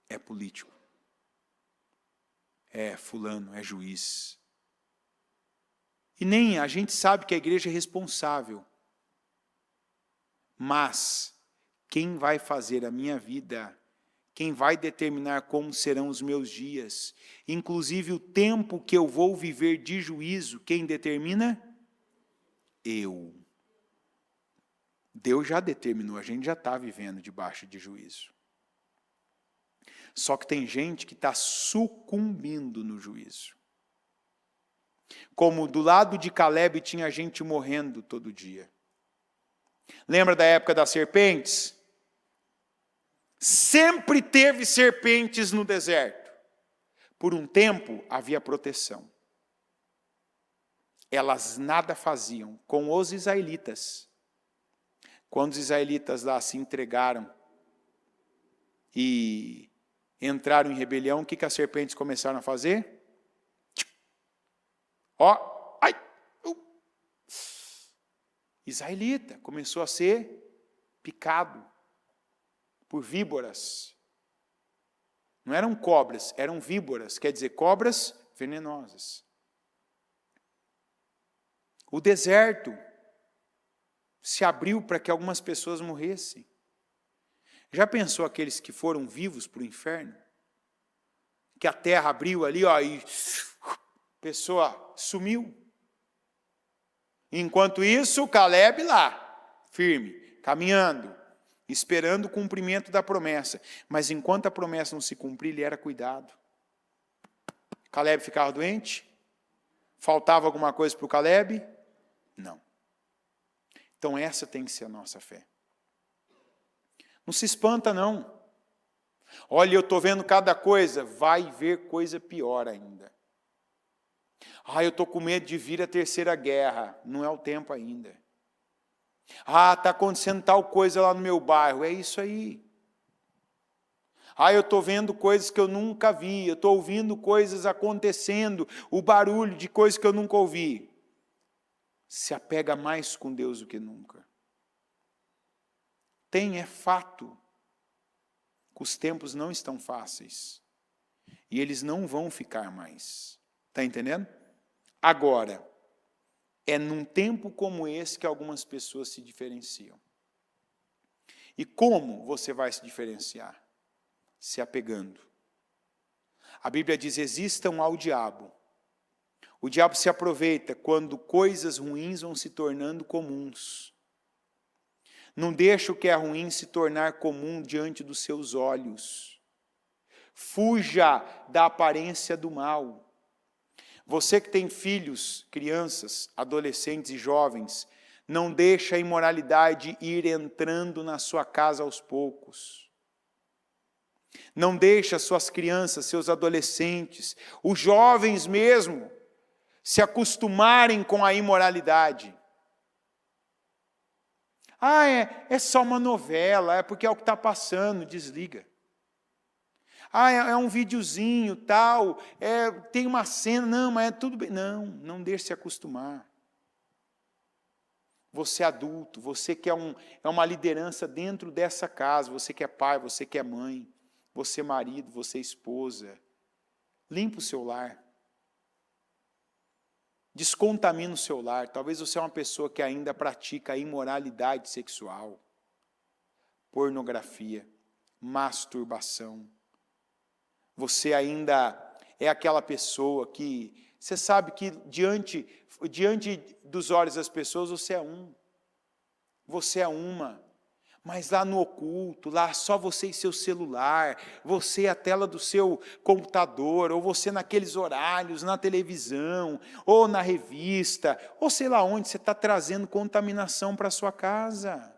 é político. É fulano, é juiz. E nem a gente sabe que a igreja é responsável. Mas quem vai fazer a minha vida, quem vai determinar como serão os meus dias, inclusive o tempo que eu vou viver de juízo, quem determina? Eu. Deus já determinou, a gente já está vivendo debaixo de juízo. Só que tem gente que está sucumbindo no juízo. Como do lado de Caleb tinha gente morrendo todo dia. Lembra da época das serpentes? Sempre teve serpentes no deserto. Por um tempo havia proteção. Elas nada faziam com os israelitas. Quando os israelitas lá se entregaram e entraram em rebelião, o que as serpentes começaram a fazer? Israelita começou a ser picado por víboras. Não eram cobras, eram víboras, quer dizer, cobras venenosas. O deserto se abriu para que algumas pessoas morressem. Já pensou aqueles que foram vivos para o inferno? Que a terra abriu ali, e a pessoa sumiu. Enquanto isso, Caleb lá, firme, caminhando, esperando o cumprimento da promessa. Mas enquanto a promessa não se cumpria, ele era cuidado. Caleb ficava doente? Faltava alguma coisa para o Caleb? Não. Então essa tem que ser a nossa fé. Não se espanta, não. Olha, eu estou vendo cada coisa, vai ver coisa pior ainda. Eu estou com medo de vir a terceira guerra. Não é o tempo ainda. Está acontecendo tal coisa lá no meu bairro. É isso aí. Eu estou vendo coisas que eu nunca vi. Eu estou ouvindo coisas acontecendo. O barulho de coisas que eu nunca ouvi. Se apega mais com Deus do que nunca. É fato que os tempos não estão fáceis. E eles não vão ficar mais. Está entendendo? Agora, é num tempo como esse que algumas pessoas se diferenciam. E como você vai se diferenciar? Se apegando. A Bíblia diz, resistam ao diabo. O diabo se aproveita quando coisas ruins vão se tornando comuns. Não deixa o que é ruim se tornar comum diante dos seus olhos. Fuja da aparência do mal. Você que tem filhos, crianças, adolescentes e jovens, não deixa a imoralidade ir entrando na sua casa aos poucos. Não deixa suas crianças, seus adolescentes, os jovens mesmo, se acostumarem com a imoralidade. É só uma novela, é porque é o que está passando, desliga. É um videozinho, tal, tem uma cena, não, mas é tudo bem. Não deixe se acostumar. Você é adulto, você que é uma liderança dentro dessa casa, você que é pai, você que é mãe, você é marido, você é esposa. Limpa o seu lar. Descontamina o seu lar. Talvez você é uma pessoa que ainda pratica a imoralidade sexual, pornografia, masturbação. Você ainda é aquela pessoa que, você sabe que diante dos olhos das pessoas você é um. Você é uma. Mas lá no oculto, lá só você e seu celular, você e a tela do seu computador, ou você naqueles horários, na televisão, ou na revista, ou sei lá onde, você está trazendo contaminação para a sua casa.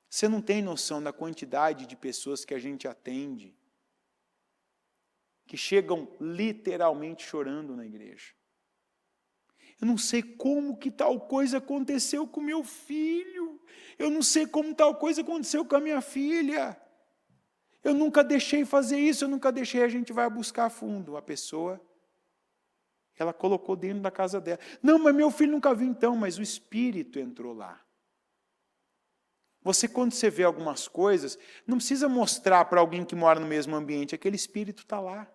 Você não tem noção da quantidade de pessoas que a gente atende, que chegam literalmente chorando na igreja. Eu não sei como que tal coisa aconteceu com meu filho. Eu não sei como tal coisa aconteceu com a minha filha. Eu nunca deixei fazer isso, eu nunca deixei. A gente vai buscar a fundo. A pessoa, ela colocou dentro da casa dela. Não, mas meu filho nunca viu então, mas o Espírito entrou lá. Quando você vê algumas coisas, não precisa mostrar para alguém que mora no mesmo ambiente, aquele Espírito está lá.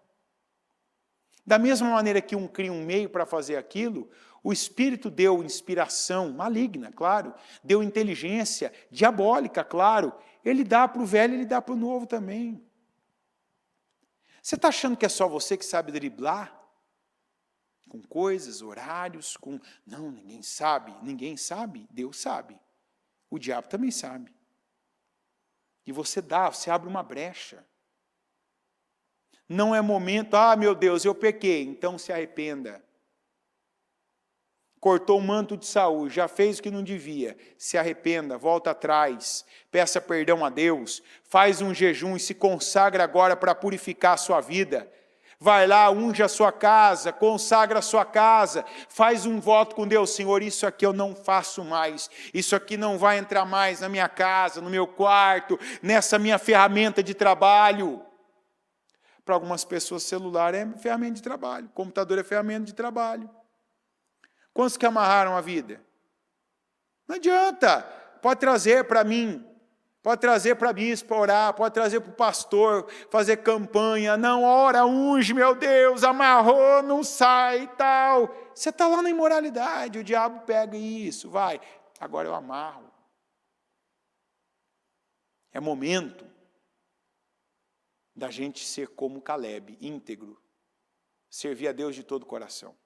Da mesma maneira que cria um meio para fazer aquilo, o Espírito deu inspiração maligna, claro, deu inteligência diabólica, claro, ele dá para o velho, ele dá para o novo também. Você está achando que é só você que sabe driblar? Com coisas, horários, Não, ninguém sabe, Deus sabe. O diabo também sabe. E você abre uma brecha. Não é momento, meu Deus, eu pequei, então se arrependa. Cortou o manto de Saul, já fez o que não devia, se arrependa, volta atrás, peça perdão a Deus, faz um jejum e se consagra agora para purificar a sua vida. Vai lá, unge a sua casa, consagra a sua casa, faz um voto com Deus, Senhor, isso aqui eu não faço mais, isso aqui não vai entrar mais na minha casa, no meu quarto, nessa minha ferramenta de trabalho. Para algumas pessoas, celular é ferramenta de trabalho, computador é ferramenta de trabalho. Quantos que amarraram a vida? Não adianta, pode trazer para mim, pode trazer para a bispa orar, pode trazer para o pastor fazer campanha, não, ora, unge, meu Deus, amarrou, não sai e tal. Você está lá na imoralidade, o diabo pega isso, vai, agora eu amarro. É momento da gente ser como Caleb, íntegro, servir a Deus de todo o coração.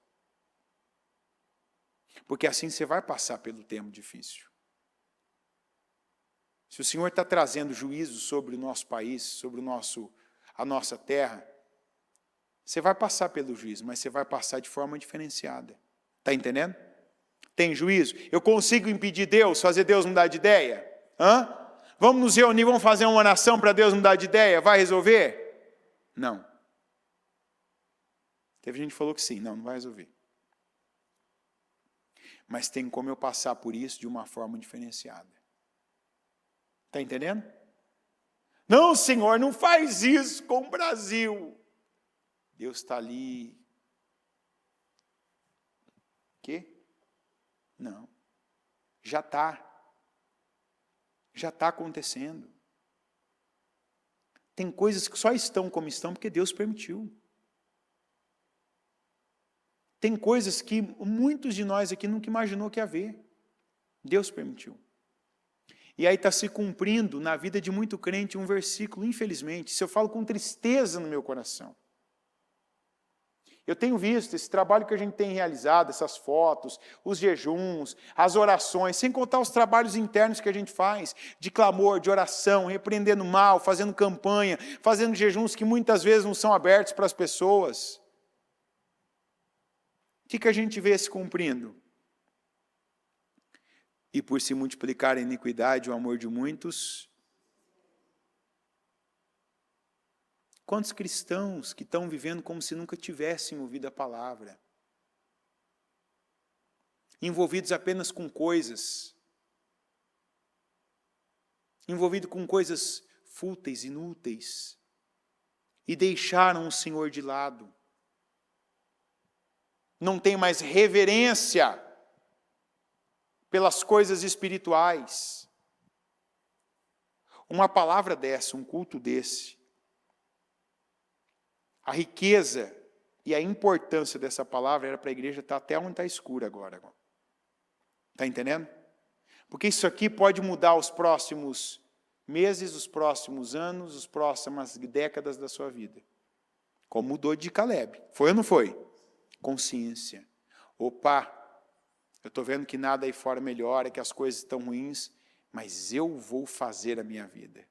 Porque assim você vai passar pelo tempo difícil. Se o Senhor está trazendo juízo sobre o nosso país, sobre a nossa terra, você vai passar pelo juízo, mas você vai passar de forma diferenciada. Está entendendo? Tem juízo? Eu consigo impedir Deus, fazer Deus mudar de ideia? Vamos nos reunir, vamos fazer uma oração para Deus mudar de ideia? Vai resolver? Não. Teve gente que falou que sim. Não vai resolver. Mas tem como eu passar por isso de uma forma diferenciada. Está entendendo? Não, Senhor, não faz isso com o Brasil. Deus está ali. Quê? Não. Já está. Já está acontecendo. Tem coisas que só estão como estão porque Deus permitiu. Tem coisas que muitos de nós aqui nunca imaginou que ia haver. Deus permitiu. E aí está se cumprindo na vida de muito crente um versículo, infelizmente, isso eu falo com tristeza no meu coração. Eu tenho visto esse trabalho que a gente tem realizado, essas fotos, os jejuns, as orações, sem contar os trabalhos internos que a gente faz, de clamor, de oração, repreendendo o mal, fazendo campanha, fazendo jejuns que muitas vezes não são abertos para as pessoas. O que a gente vê se cumprindo? E por se multiplicar a iniquidade, o amor de muitos. Quantos cristãos que estão vivendo como se nunca tivessem ouvido a palavra? Envolvidos apenas com coisas. Envolvidos com coisas fúteis, inúteis. E deixaram o Senhor de lado. Não tem mais reverência pelas coisas espirituais. Uma palavra dessa, um culto desse, a riqueza e a importância dessa palavra era para a igreja estar até onde está escuro agora. Está entendendo? Porque isso aqui pode mudar os próximos meses, os próximos anos, as próximas décadas da sua vida. Como mudou de Caleb. Foi ou não foi? Consciência. Opa! Eu estou vendo que nada aí fora melhora, que as coisas estão ruins, mas eu vou fazer a minha vida.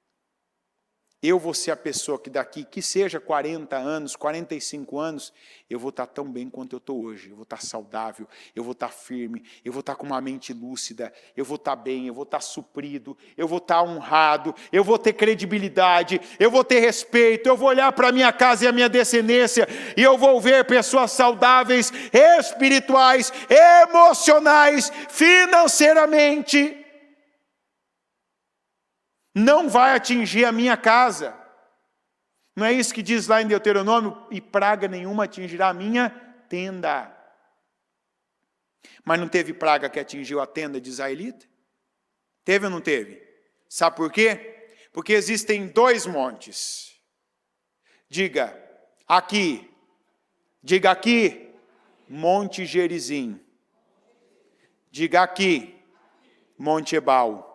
Eu vou ser a pessoa que daqui, que seja 40 anos, 45 anos, eu vou estar tão bem quanto eu estou hoje. Eu vou estar saudável, eu vou estar firme, eu vou estar com uma mente lúcida, eu vou estar bem, eu vou estar suprido, eu vou estar honrado, eu vou ter credibilidade, eu vou ter respeito, eu vou olhar para a minha casa e a minha descendência, e eu vou ver pessoas saudáveis, espirituais, emocionais, financeiramente. Não vai atingir a minha casa. Não é isso que diz lá em Deuteronômio? E praga nenhuma atingirá a minha tenda. Mas não teve praga que atingiu a tenda de israelita? Teve ou não teve? Sabe por quê? Porque existem 2 montes. Diga aqui, Monte Gerizim. Diga aqui, Monte Ebal.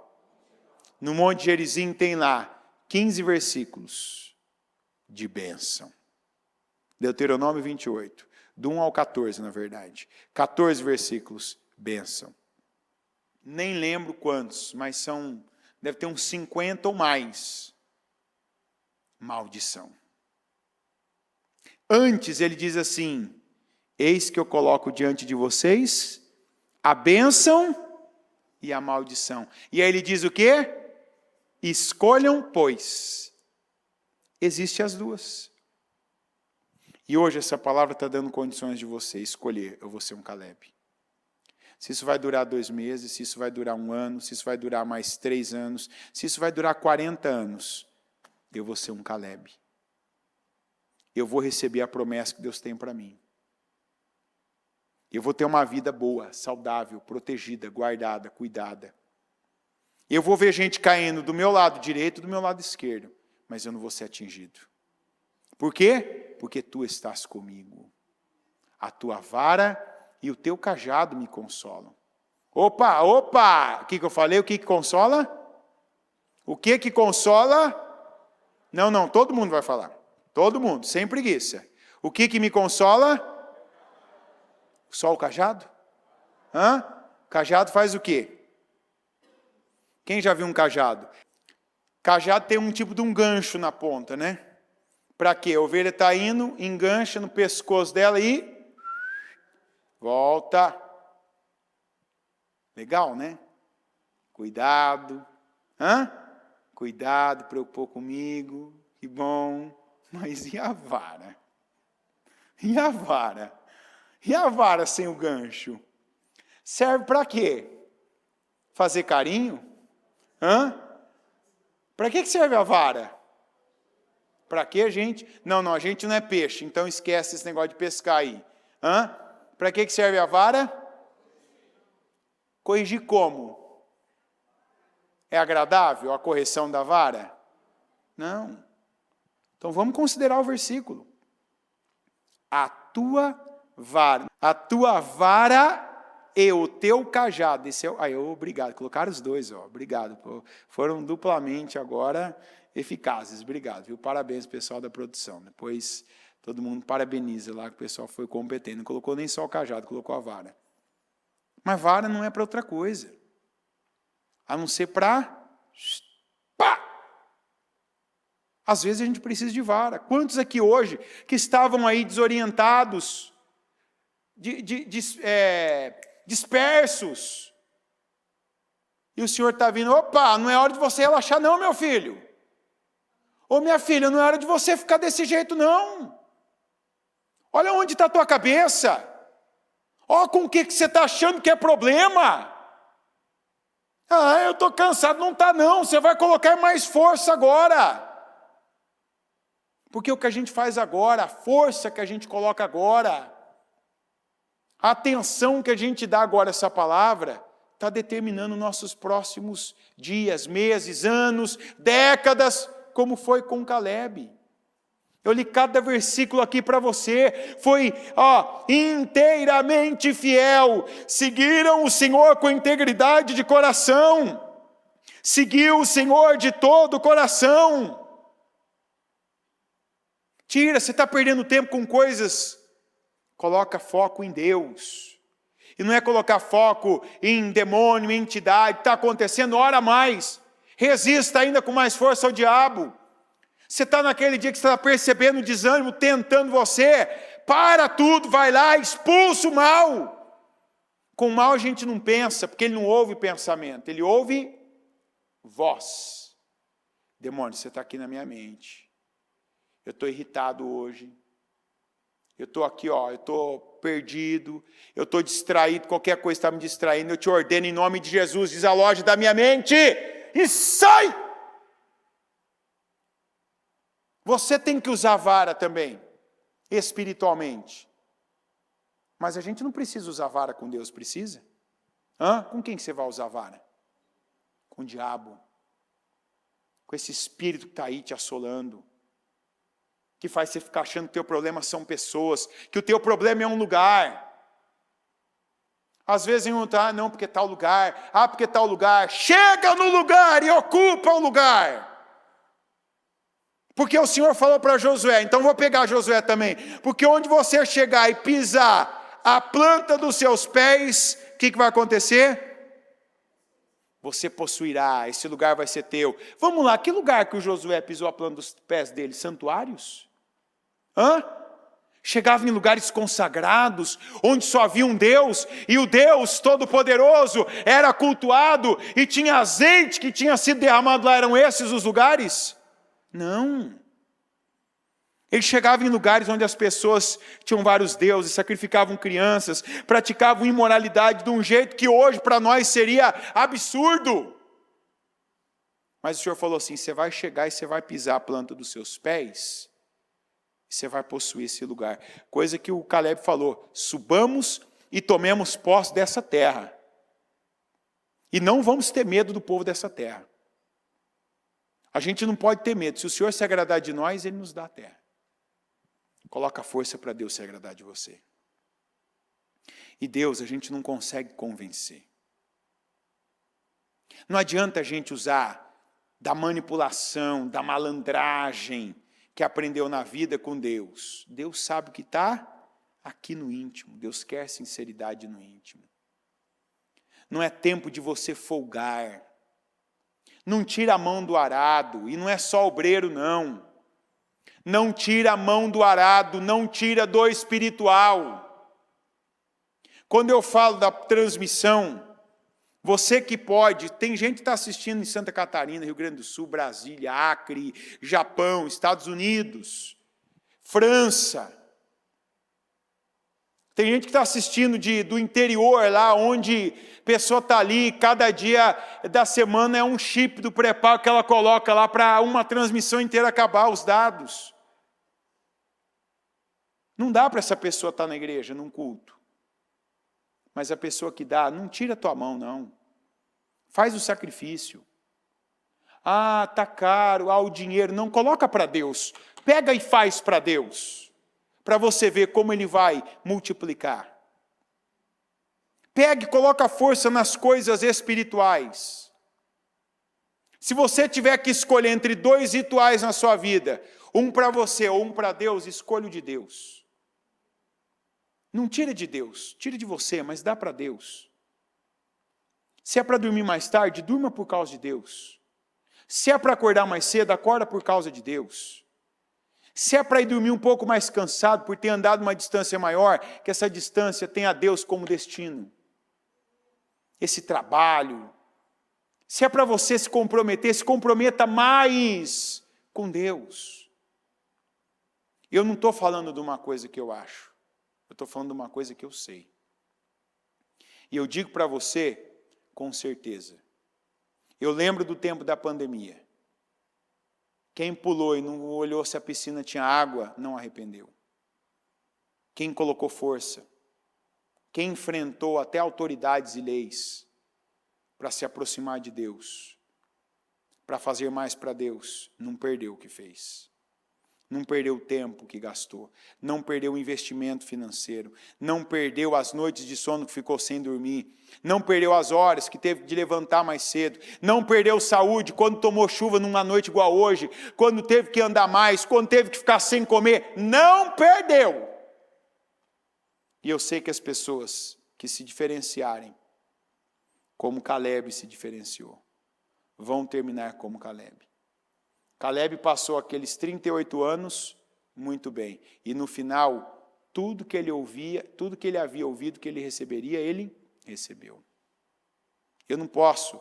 No Monte Gerizim tem lá 15 versículos de bênção. Deuteronômio 28, do 1 ao 14, na verdade. 14 versículos, bênção. Nem lembro quantos, mas deve ter uns 50 ou mais. Maldição. Antes ele diz assim: eis que eu coloco diante de vocês a bênção e a maldição. E aí ele diz o quê? Escolham, pois. Existem as duas. E hoje essa palavra está dando condições de você escolher. Eu vou ser um Caleb. Se isso vai durar 2 meses, se isso vai durar 1 ano, se isso vai durar mais 3 anos, se isso vai durar 40 anos, eu vou ser um Caleb. Eu vou receber a promessa que Deus tem para mim. Eu vou ter uma vida boa, saudável, protegida, guardada, cuidada. Eu vou ver gente caindo do meu lado direito e do meu lado esquerdo, mas eu não vou ser atingido. Por quê? Porque tu estás comigo. A tua vara e o teu cajado me consolam. Opa! O que eu falei? O que consola? O que consola? Não, todo mundo vai falar. Todo mundo, sem preguiça. O que me consola? Só o cajado? Cajado faz o quê? Quem já viu um cajado? Cajado tem um tipo de um gancho na ponta, né? Para quê? A ovelha está indo, engancha no pescoço dela e volta. Legal, né? Cuidado. Cuidado, preocupou comigo. Que bom. Mas e a vara? E a vara? E a vara sem o gancho? Serve para quê? Fazer carinho? Para que serve a vara? Para que, gente? Não, a gente não é peixe, então esquece esse negócio de pescar aí. Para que serve a vara? Corrigir como? É agradável a correção da vara? Não. Então vamos considerar o versículo. A tua vara e o teu cajado. Obrigado, colocaram os dois, obrigado. Foram duplamente agora eficazes, obrigado, viu? Parabéns, pessoal da produção. Depois todo mundo parabeniza lá, que o pessoal foi competente. Não colocou nem só o cajado, colocou a vara. Mas vara não é para outra coisa, a não ser para... Às vezes a gente precisa de vara. Quantos aqui hoje que estavam aí desorientados, dispersos, e o Senhor está vindo, opa, não é hora de você relaxar não, meu filho. Ô minha filha, não é hora de você ficar desse jeito não. Olha onde está a tua cabeça. Olha com o que você está achando que é problema. Eu estou cansado. Não está não, você vai colocar mais força agora. Porque o que a gente faz agora, a força que a gente coloca agora, a atenção que a gente dá agora a essa palavra, está determinando nossos próximos dias, meses, anos, décadas, como foi com Caleb. Eu li cada versículo aqui para você, foi inteiramente fiel, seguiram o Senhor com integridade de coração, seguiu o Senhor de todo o coração. Tira, você está perdendo tempo com coisas, coloca foco em Deus. E não é colocar foco em demônio, em entidade, está acontecendo, ora mais. Resista ainda com mais força ao diabo. Você está naquele dia que você está percebendo o desânimo, tentando você, para tudo, vai lá, expulsa o mal. Com o mal a gente não pensa, porque ele não ouve pensamento, ele ouve voz. Demônio, você está aqui na minha mente. Eu estou irritado hoje. Eu estou aqui, eu estou perdido, eu estou distraído, qualquer coisa está me distraindo, eu te ordeno em nome de Jesus, desaloje da minha mente e sai! Você tem que usar a vara também, espiritualmente. Mas a gente não precisa usar a vara com Deus, precisa? Com quem você vai usar a vara? Com o diabo. Com esse espírito que está aí te assolando. Que faz você ficar achando que o teu problema são pessoas, que o teu problema é um lugar. Às vezes não, porque tal lugar, porque tal lugar. Chega no lugar e ocupa o lugar. Porque o Senhor falou para Josué, então vou pegar Josué também, porque onde você chegar e pisar a planta dos seus pés, o que vai acontecer? Você possuirá, esse lugar vai ser teu. Vamos lá, que lugar que o Josué pisou a planta dos pés dele? Santuários? Chegava em lugares consagrados, onde só havia um Deus, e o Deus Todo-Poderoso era cultuado, e tinha azeite que tinha sido derramado lá, eram esses os lugares? Não. Ele chegava em lugares onde as pessoas tinham vários deuses, sacrificavam crianças, praticavam imoralidade de um jeito que hoje para nós seria absurdo. Mas o Senhor falou assim, você vai chegar e você vai pisar a planta dos seus pés, e você vai possuir esse lugar. Coisa que o Caleb falou, subamos e tomemos posse dessa terra. E não vamos ter medo do povo dessa terra. A gente não pode ter medo. Se o Senhor se agradar de nós, Ele nos dá a terra. Coloca força para Deus se agradar de você. E Deus a gente não consegue convencer. Não adianta a gente usar da manipulação, da malandragem que aprendeu na vida com Deus. Deus sabe o que está aqui no íntimo. Deus quer sinceridade no íntimo. Não é tempo de você folgar. Não tira a mão do arado, e não é só obreiro não. Não tira a mão do arado, não tira do espiritual. Quando eu falo da transmissão, você que pode, tem gente que está assistindo em Santa Catarina, Rio Grande do Sul, Brasília, Acre, Japão, Estados Unidos, França. Tem gente que está assistindo do interior, lá onde a pessoa está ali, cada dia da semana é um chip do pré-pago que ela coloca lá para uma transmissão inteira acabar os dados. Não dá para essa pessoa estar na igreja, num culto. Mas a pessoa que dá, não tira a tua mão, não. Faz o sacrifício. Ah, está caro, o dinheiro. Não, coloca para Deus. Pega e faz para Deus. Para você ver como Ele vai multiplicar. Pegue e coloca força nas coisas espirituais. Se você tiver que escolher entre 2 rituais na sua vida, um para você ou um para Deus, escolha o de Deus. Não tira de Deus, tira de você, mas dá para Deus. Se é para dormir mais tarde, durma por causa de Deus. Se é para acordar mais cedo, acorda por causa de Deus. Se é para ir dormir um pouco mais cansado por ter andado uma distância maior, que essa distância tenha Deus como destino. Esse trabalho. Se é para você se comprometer, se comprometa mais com Deus. Eu não estou falando de uma coisa que eu acho. Eu estou falando de uma coisa que eu sei. E eu digo para você, com certeza. Eu lembro do tempo da pandemia. Quem pulou e não olhou se a piscina tinha água, não arrependeu. Quem colocou força, quem enfrentou até autoridades e leis para se aproximar de Deus, para fazer mais para Deus, não perdeu o que fez. Não perdeu o tempo que gastou, não perdeu o investimento financeiro, não perdeu as noites de sono que ficou sem dormir, não perdeu as horas que teve de levantar mais cedo, não perdeu saúde quando tomou chuva numa noite igual hoje, quando teve que andar mais, quando teve que ficar sem comer, não perdeu. E eu sei que as pessoas que se diferenciarem, como Caleb se diferenciou, vão terminar como Caleb. Caleb passou aqueles 38 anos muito bem. E no final, tudo que ele ouvia, tudo que ele havia ouvido que ele receberia, ele recebeu. Eu não posso,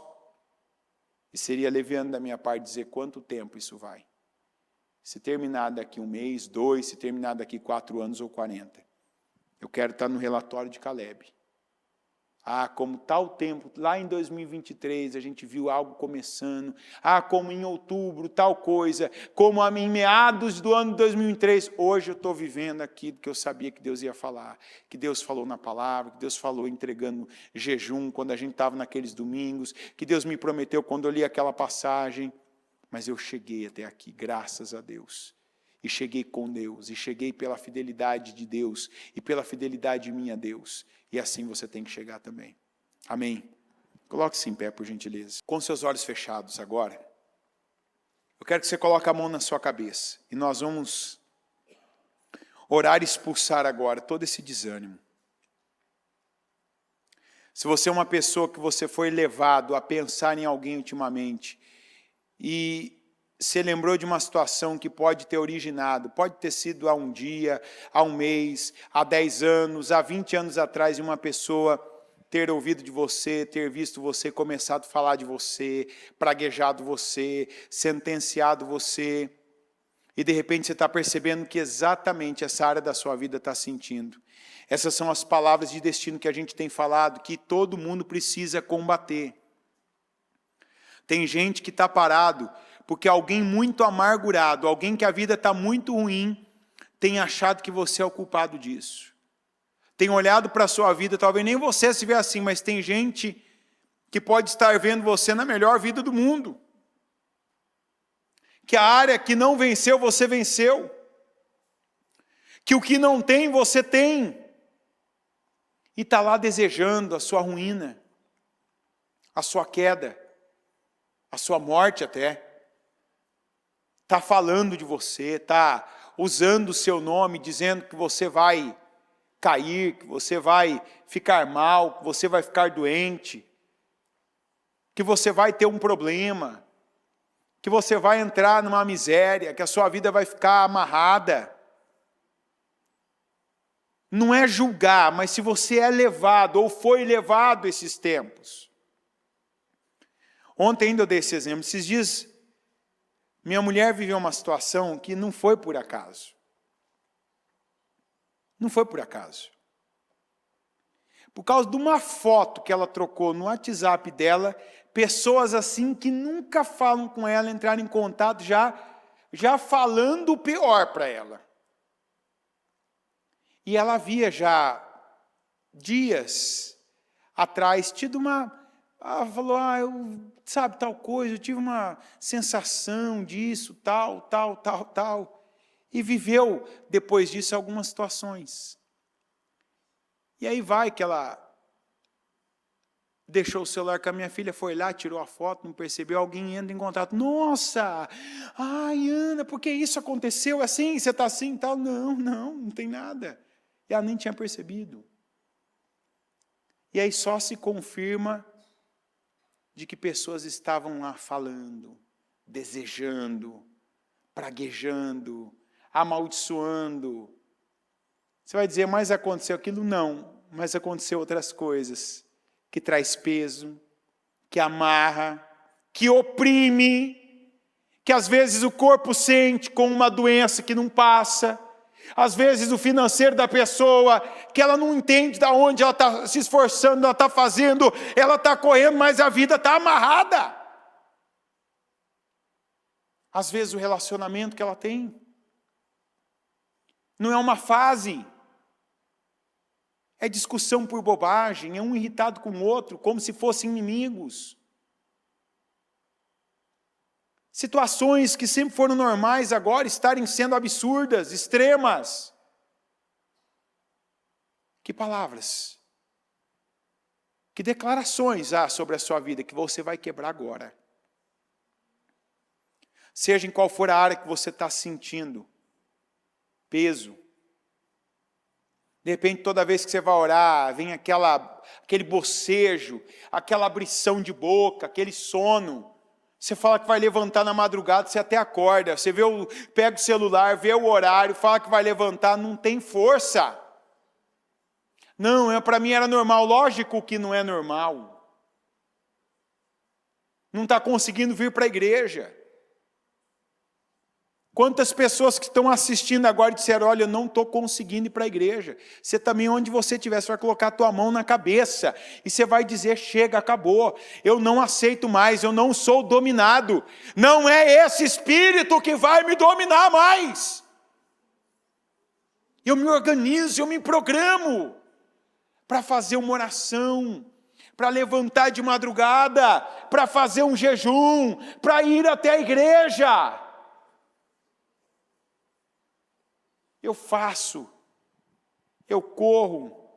e seria leviano da minha parte dizer quanto tempo isso vai. Se terminar daqui 1 mês, 2, se terminar daqui 4 anos ou 40. Eu quero estar no relatório de Caleb. Como tal tempo, lá em 2023, a gente viu algo começando. Como em outubro, tal coisa. Como em meados do ano de 2003. Hoje eu estou vivendo aquilo que eu sabia que Deus ia falar. Que Deus falou na palavra, que Deus falou entregando jejum, quando a gente estava naqueles domingos. Que Deus me prometeu quando eu li aquela passagem. Mas eu cheguei até aqui, graças a Deus. E cheguei com Deus, e cheguei pela fidelidade de Deus, e pela fidelidade minha a Deus. E assim você tem que chegar também. Amém? Coloque-se em pé, por gentileza. Com seus olhos fechados agora, eu quero que você coloque a mão na sua cabeça. E nós vamos orar e expulsar agora todo esse desânimo. Se você é uma pessoa que você foi levado a pensar em alguém ultimamente, e se lembrou de uma situação que pode ter originado, pode ter sido há um dia, há um mês, há 10 anos, há 20 anos atrás, de uma pessoa ter ouvido de você, ter visto você, começado a falar de você, praguejado você, sentenciado você, e de repente você está percebendo que exatamente essa área da sua vida está sentindo. Essas são as palavras de destino que a gente tem falado, que todo mundo precisa combater. Tem gente que está parado, porque alguém muito amargurado, alguém que a vida está muito ruim, tem achado que você é o culpado disso. Tem olhado para a sua vida, talvez nem você se vê assim, mas tem gente que pode estar vendo você na melhor vida do mundo. Que a área que não venceu, você venceu. Que o que não tem, você tem. E está lá desejando a sua ruína, a sua queda, a sua morte até. Está falando de você, está usando o seu nome, dizendo que você vai cair, que você vai ficar mal, que você vai ficar doente, que você vai ter um problema, que você vai entrar numa miséria, que a sua vida vai ficar amarrada. Não é julgar, mas se você é levado ou foi levado esses tempos. Ontem ainda eu dei esse exemplo, esses dias minha mulher viveu uma situação que não foi por acaso. Não foi por acaso. por causa de uma foto que ela trocou no WhatsApp dela, pessoas assim que nunca falam com ela, entraram em contato já falando o pior para ela. E ela havia já, dias atrás, tido uma... Ela falou, sabe, tal coisa, eu tive uma sensação disso, tal. E viveu, depois disso, algumas situações. E aí vai que ela deixou o celular com a minha filha, foi lá, tirou a foto, não percebeu, alguém entra em contato. Nossa, Ana, por que isso aconteceu assim? Você está assim e tal? Não tem nada. E ela nem tinha percebido. E aí só se confirma de que pessoas estavam lá falando, desejando, praguejando, amaldiçoando. Você vai dizer, mas aconteceu aquilo? Não, mas aconteceu outras coisas, que traz peso, que amarra, que oprime, que às vezes o corpo sente com uma doença que não passa, às vezes o financeiro da pessoa, que ela não entende de onde ela está se esforçando, ela está fazendo, ela está correndo, mas a vida está amarrada. Às vezes o relacionamento que ela tem não é uma fase, é discussão por bobagem, é um irritado com o outro, como se fossem inimigos. Situações que sempre foram normais agora estarem sendo absurdas, extremas. Que palavras, que declarações há sobre a sua vida que você vai quebrar agora? Seja em qual for a área que você está sentindo peso. De repente, toda vez que você vai orar, vem aquele bocejo, aquela abrição de boca, aquele sono. Você fala que vai levantar na madrugada, você até acorda. Você pega o celular, vê o horário, fala que vai levantar, não tem força. Não, para mim era normal. Lógico que não é normal. Não está conseguindo vir para a igreja. Quantas pessoas que estão assistindo agora disseram, olha, eu não estou conseguindo ir para a igreja. Você também, onde você estiver, você vai colocar a tua mão na cabeça. E você vai dizer, chega, acabou. Eu não aceito mais, eu não sou dominado. Não é esse espírito que vai me dominar mais. Eu me organizo, eu me programo para fazer uma oração, para levantar de madrugada, para fazer um jejum, para ir até a igreja. Eu faço, eu corro,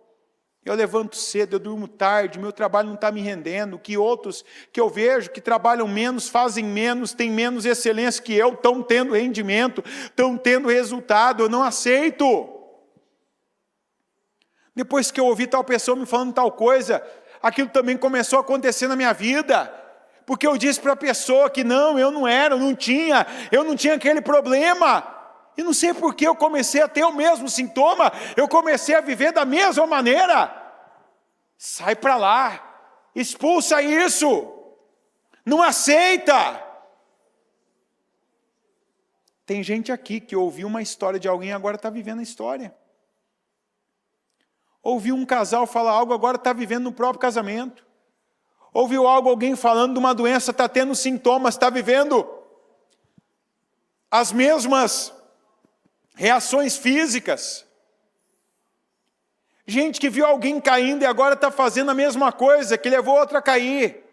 eu levanto cedo, eu durmo tarde, meu trabalho não está me rendendo, que outros que eu vejo que trabalham menos, fazem menos, têm menos excelência que eu, estão tendo rendimento, estão tendo resultado, eu não aceito. Depois que eu ouvi tal pessoa me falando tal coisa, aquilo também começou a acontecer na minha vida, porque eu disse para a pessoa que não, eu não tinha aquele problema. E não sei por que eu comecei a ter o mesmo sintoma, eu comecei a viver da mesma maneira. Sai para lá, expulsa isso, não aceita. Tem gente aqui que ouviu uma história de alguém e agora está vivendo a história. Ouviu um casal falar algo, agora está vivendo no próprio casamento. Ouviu alguém falando de uma doença, está tendo sintomas, está vivendo as mesmas reações físicas. Gente que viu alguém caindo e agora está fazendo a mesma coisa, que levou outra a cair.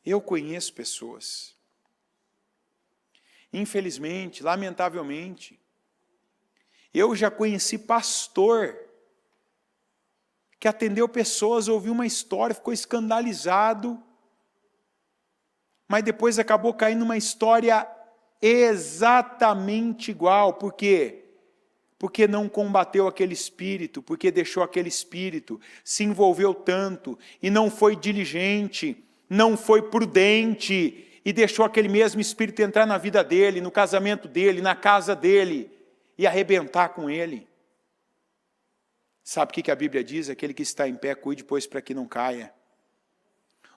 Eu conheço pessoas, infelizmente, lamentavelmente, eu já conheci pastor que atendeu pessoas, ouviu uma história, ficou escandalizado, mas depois acabou caindo numa história exatamente igual. Por quê? Porque não combateu aquele espírito, porque deixou aquele espírito, se envolveu tanto, e não foi diligente, não foi prudente, e deixou aquele mesmo espírito entrar na vida dele, no casamento dele, na casa dele, e arrebentar com ele. Sabe o que a Bíblia diz? Aquele que está em pé, cuide, pois, para que não caia.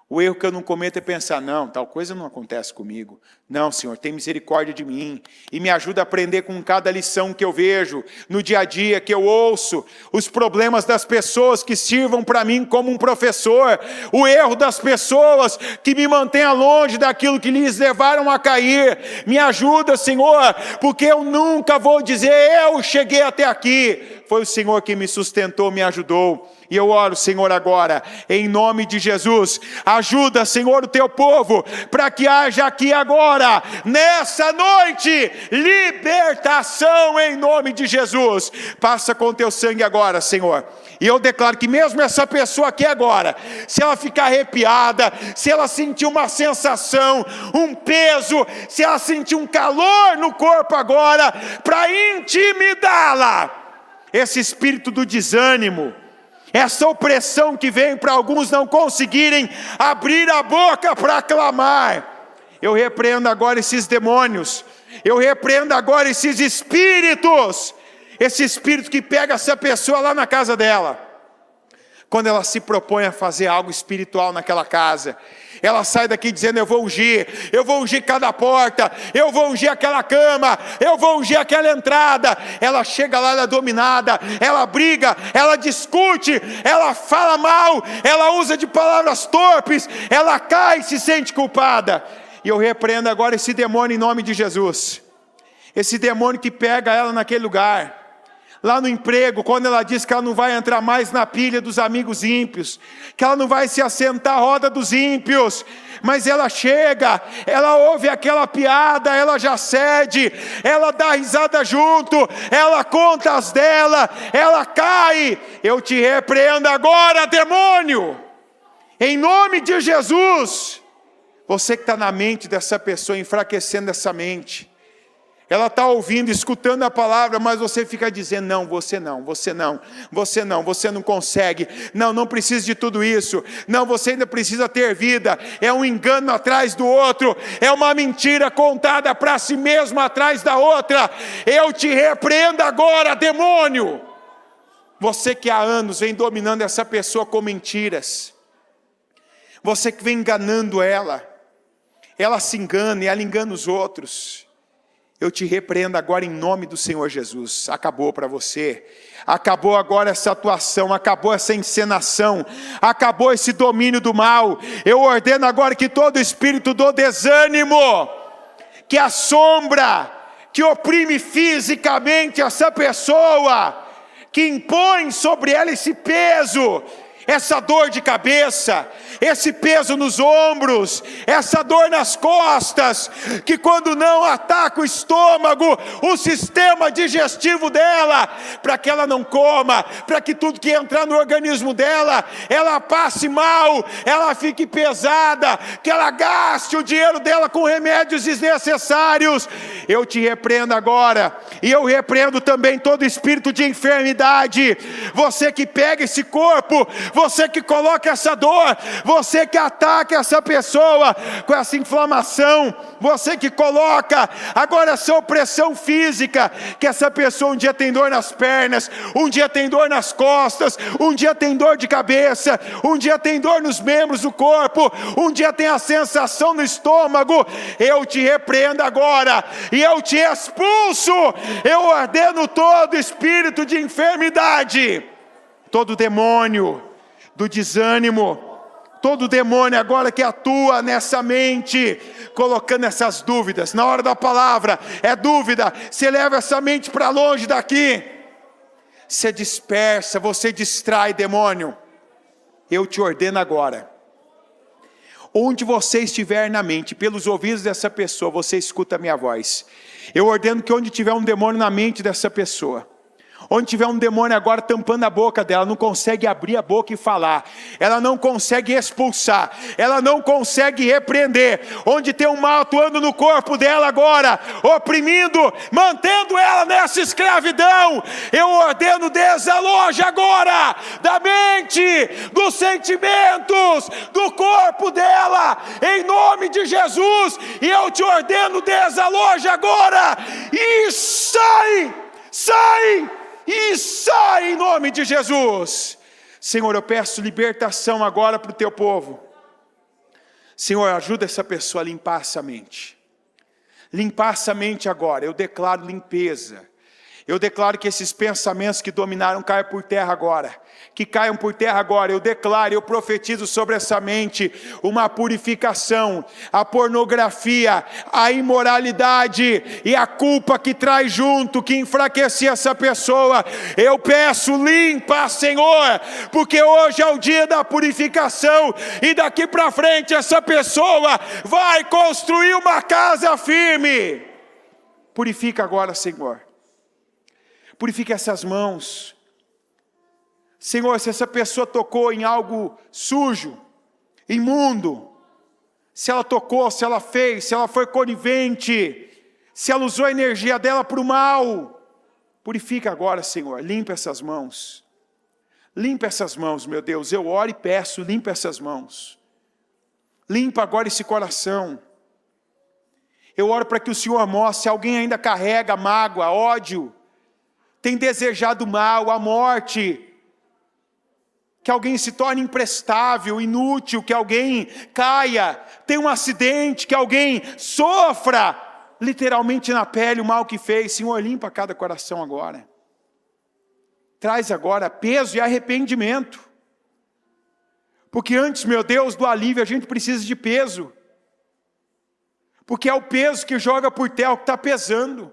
O erro que eu não cometo é pensar, não, tal coisa não acontece comigo. Não, Senhor, tem misericórdia de mim e me ajuda a aprender com cada lição que eu vejo no dia a dia, que eu ouço, os problemas das pessoas que sirvam para mim como um professor, o erro das pessoas que me mantenha longe daquilo que lhes levaram a cair. Me ajuda, Senhor, porque eu nunca vou dizer, eu cheguei até aqui. Foi o Senhor que me sustentou, me ajudou. E eu oro, Senhor, agora, em nome de Jesus, ajuda, Senhor, o teu povo, para que haja aqui agora, nessa noite, libertação em nome de Jesus. Passa com teu sangue agora, Senhor. E eu declaro que mesmo essa pessoa aqui agora, se ela ficar arrepiada, se ela sentir uma sensação, um peso, se ela sentir um calor no corpo agora, para intimidá-la, esse espírito do desânimo, essa opressão que vem para alguns não conseguirem abrir a boca para clamar, eu repreendo agora esses demônios, eu repreendo agora esses espíritos, esse espírito que pega essa pessoa lá na casa dela, quando ela se propõe a fazer algo espiritual naquela casa, ela sai daqui dizendo, eu vou ungir cada porta, eu vou ungir aquela cama, eu vou ungir aquela entrada. Ela chega lá, ela é dominada, ela briga, ela discute, ela fala mal, ela usa de palavras torpes, ela cai e se sente culpada. E eu repreendo agora esse demônio em nome de Jesus, esse demônio que pega ela naquele lugar, lá no emprego, quando ela diz que ela não vai entrar mais na pilha dos amigos ímpios, que ela não vai se assentar à roda dos ímpios, mas ela chega, ela ouve aquela piada, ela já cede, ela dá risada junto, ela conta as dela, ela cai. Eu te repreendo agora, demônio, em nome de Jesus. Você que está na mente dessa pessoa, enfraquecendo essa mente, ela está ouvindo, escutando a palavra, mas você fica dizendo, não, você não consegue, não precisa de tudo isso, não, você ainda precisa ter vida, é um engano atrás do outro, é uma mentira contada para si mesmo atrás da outra. Eu te repreendo agora, demônio, você que há anos vem dominando essa pessoa com mentiras, você que vem enganando ela se engana e ela engana os outros. Eu te repreendo agora em nome do Senhor Jesus. Acabou para você, acabou agora essa atuação, acabou essa encenação, acabou esse domínio do mal. Eu ordeno agora que todo espírito do desânimo, que assombra, que oprime fisicamente essa pessoa, que impõe sobre ela esse peso, essa dor de cabeça, esse peso nos ombros, essa dor nas costas, que quando não ataca o estômago, o sistema digestivo dela, para que ela não coma, para que tudo que entrar no organismo dela, ela passe mal, ela fique pesada, que ela gaste o dinheiro dela com remédios desnecessários. Eu te repreendo agora, e eu repreendo também todo espírito de enfermidade, você que pega esse corpo, você que coloca essa dor, você que ataca essa pessoa com essa inflamação, você que coloca agora essa opressão física, que essa pessoa um dia tem dor nas pernas, um dia tem dor nas costas, um dia tem dor de cabeça, um dia tem dor nos membros do corpo, um dia tem a sensação no estômago. Eu te repreendo agora, e eu te expulso, eu ordeno todo espírito de enfermidade, todo demônio do desânimo, todo demônio agora que atua nessa mente, colocando essas dúvidas, na hora da palavra, é dúvida, você leva essa mente para longe daqui, você dispersa, você distrai, demônio. Eu te ordeno agora, onde você estiver na mente, pelos ouvidos dessa pessoa, você escuta a minha voz. Eu ordeno que onde tiver um demônio na mente dessa pessoa, onde tiver um demônio agora tampando a boca dela, não consegue abrir a boca e falar, ela não consegue expulsar, ela não consegue repreender, onde tem um mal atuando no corpo dela agora, oprimindo, mantendo ela nessa escravidão, eu ordeno, desaloje agora da mente, dos sentimentos, do corpo dela, em nome de Jesus. E eu te ordeno, desaloje agora e sai e sai em nome de Jesus. Senhor, eu peço libertação agora para o teu povo. Senhor, ajuda essa pessoa a limpar essa mente. Limpar essa mente agora. Eu declaro limpeza. Eu declaro que esses pensamentos que dominaram caiam por terra agora. Que caiam por terra agora. Eu declaro, eu profetizo sobre essa mente uma purificação. A pornografia, a imoralidade e a culpa que traz junto, que enfraquecia essa pessoa. Eu peço, limpa, Senhor, porque hoje é o dia da purificação. E daqui para frente essa pessoa vai construir uma casa firme. Purifica agora, Senhor. Purifica essas mãos. Senhor, se essa pessoa tocou em algo sujo, imundo, se ela tocou, se ela fez, se ela foi conivente, se ela usou a energia dela para o mal, purifica agora, Senhor, limpa essas mãos. Limpa essas mãos, meu Deus, eu oro e peço, limpa essas mãos. Limpa agora esse coração. Eu oro para que o Senhor mostre, se alguém ainda carrega mágoa, ódio, tem desejado mal, a morte, que alguém se torne imprestável, inútil, que alguém caia, tenha um acidente, que alguém sofra, literalmente na pele, o mal que fez. Senhor, limpa cada coração agora. Traz agora peso e arrependimento. Porque antes, meu Deus, do alívio, a gente precisa de peso. Porque é o peso que joga por terra, o que está pesando.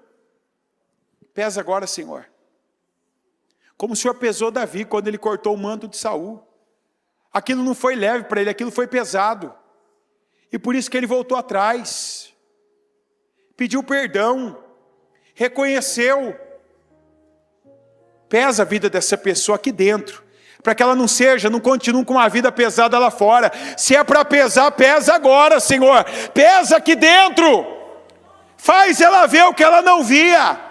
Pesa agora, Senhor. Como o Senhor pesou Davi quando ele cortou o manto de Saul. Aquilo não foi leve para ele, aquilo foi pesado. E por isso que ele voltou atrás. Pediu perdão. Reconheceu. Pesa a vida dessa pessoa aqui dentro. Para que ela não continue com uma vida pesada lá fora. Se é para pesar, pesa agora, Senhor. Pesa aqui dentro. Faz ela ver o que ela não via.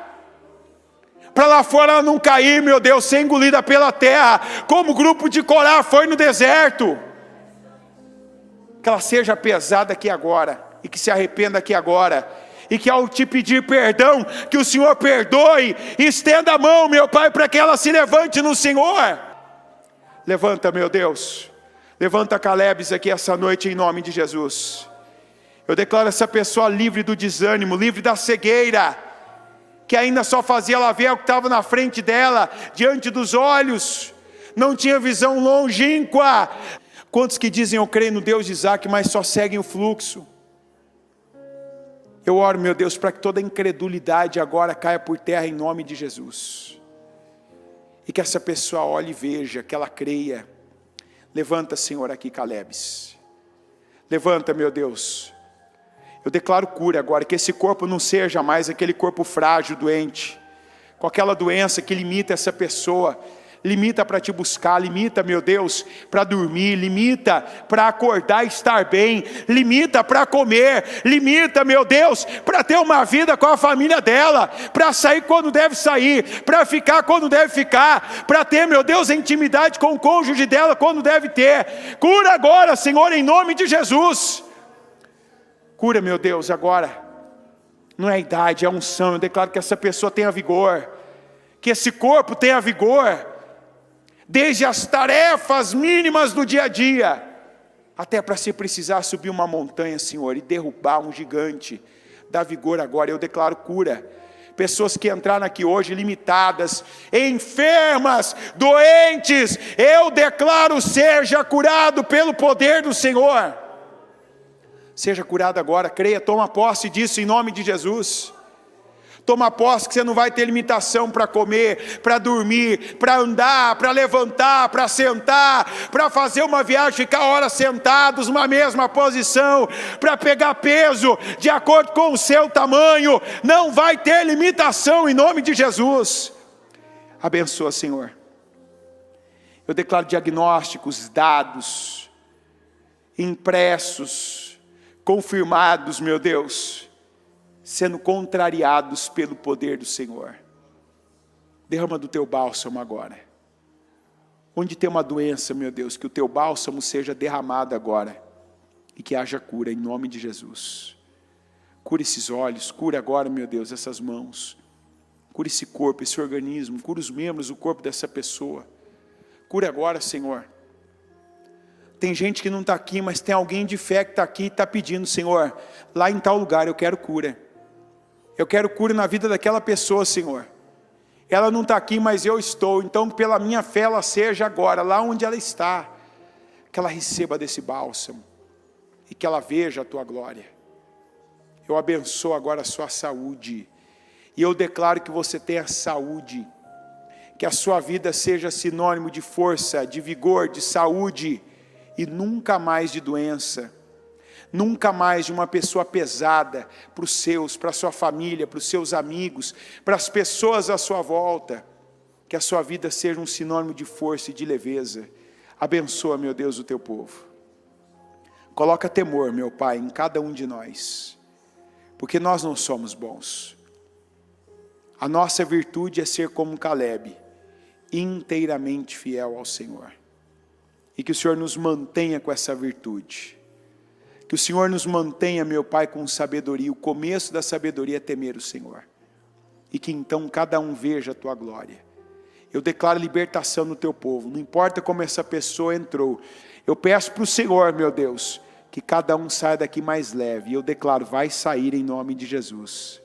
Para lá fora ela não cair, meu Deus, ser engolida pela terra, como o grupo de Corá foi no deserto. Que ela seja pesada aqui agora, e que se arrependa aqui agora, e que ao te pedir perdão, que o Senhor perdoe, e estenda a mão, meu Pai, para que ela se levante no Senhor. Levanta, meu Deus, levanta Calebes aqui essa noite em nome de Jesus. Eu declaro essa pessoa livre do desânimo, livre da cegueira, que ainda só fazia ela ver o que estava na frente dela, diante dos olhos, não tinha visão longínqua. Quantos que dizem eu creio no Deus de Isaac, mas só seguem o fluxo? Eu oro, meu Deus, para que toda incredulidade agora caia por terra em nome de Jesus. E que essa pessoa olhe e veja, que ela creia. Levanta, Senhor, aqui Calebes. Levanta, meu Deus. Eu declaro cura agora, que esse corpo não seja mais aquele corpo frágil, doente, com aquela doença que limita essa pessoa, limita para te buscar, limita, meu Deus, para dormir, limita para acordar e estar bem, limita para comer, limita, meu Deus, para ter uma vida com a família dela, para sair quando deve sair, para ficar quando deve ficar, para ter, meu Deus, intimidade com o cônjuge dela quando deve ter. Cura agora, Senhor, em nome de Jesus. Cura, meu Deus, agora. Não é a idade, é a unção. Eu declaro que essa pessoa tenha vigor, que esse corpo tenha vigor, desde as tarefas mínimas do dia a dia, até para se precisar subir uma montanha, Senhor, e derrubar um gigante. Dá vigor agora, eu declaro cura. Pessoas que entraram aqui hoje limitadas, enfermas, doentes, eu declaro seja curado pelo poder do Senhor. Seja curado agora, creia, toma posse disso em nome de Jesus. Toma posse que você não vai ter limitação para comer, para dormir, para andar, para levantar, para sentar, para fazer uma viagem, ficar horas sentados numa mesma posição, para pegar peso de acordo com o seu tamanho. Não vai ter limitação em nome de Jesus. Abençoa, Senhor. Eu declaro diagnósticos, dados, impressos, confirmados, meu Deus, sendo contrariados pelo poder do Senhor. Derrama do teu bálsamo agora. Onde tem uma doença, meu Deus, que o teu bálsamo seja derramado agora, e que haja cura em nome de Jesus. Cura esses olhos, cura agora, meu Deus, essas mãos. Cura esse corpo, esse organismo, cura os membros do corpo dessa pessoa. Cura agora, Senhor. Tem gente que não está aqui, mas tem alguém de fé que está aqui e está pedindo: Senhor, lá em tal lugar eu quero cura. Eu quero cura na vida daquela pessoa, Senhor. Ela não está aqui, mas eu estou. Então, pela minha fé, ela seja agora, lá onde ela está, que ela receba desse bálsamo e que ela veja a tua glória. Eu abençoo agora a sua saúde. E eu declaro que você tenha saúde. Que a sua vida seja sinônimo de força, de vigor, de saúde. E nunca mais de doença. Nunca mais de uma pessoa pesada para os seus, para a sua família, para os seus amigos, para as pessoas à sua volta. Que a sua vida seja um sinônimo de força e de leveza. Abençoa, meu Deus, o teu povo. Coloca temor, meu Pai, em cada um de nós. Porque nós não somos bons. A nossa virtude é ser como Caleb, inteiramente fiel ao Senhor. E que o Senhor nos mantenha com essa virtude. Que o Senhor nos mantenha, meu Pai, com sabedoria. O começo da sabedoria é temer o Senhor. E que então cada um veja a tua glória. Eu declaro libertação no teu povo. Não importa como essa pessoa entrou. Eu peço para o Senhor, meu Deus, que cada um saia daqui mais leve. E eu declaro, vai sair em nome de Jesus.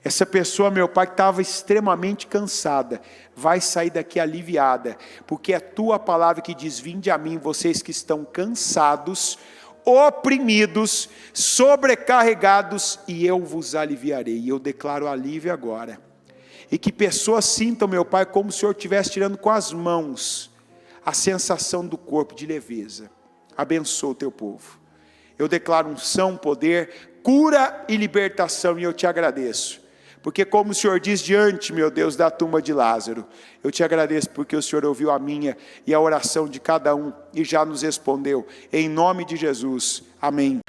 Essa pessoa, meu Pai, que estava extremamente cansada, vai sair daqui aliviada. Porque é a tua palavra que diz: vinde a mim, vocês que estão cansados, oprimidos, sobrecarregados, e eu vos aliviarei. E eu declaro alívio agora. E que pessoas sintam, meu Pai, como se o Senhor estivesse tirando com as mãos a sensação do corpo de leveza. Abençoa o teu povo. Eu declaro unção, poder, cura e libertação, e eu te agradeço. Porque como o Senhor diz diante, meu Deus, da tumba de Lázaro, eu te agradeço porque o Senhor ouviu a minha e a oração de cada um e já nos respondeu. Em nome de Jesus. Amém.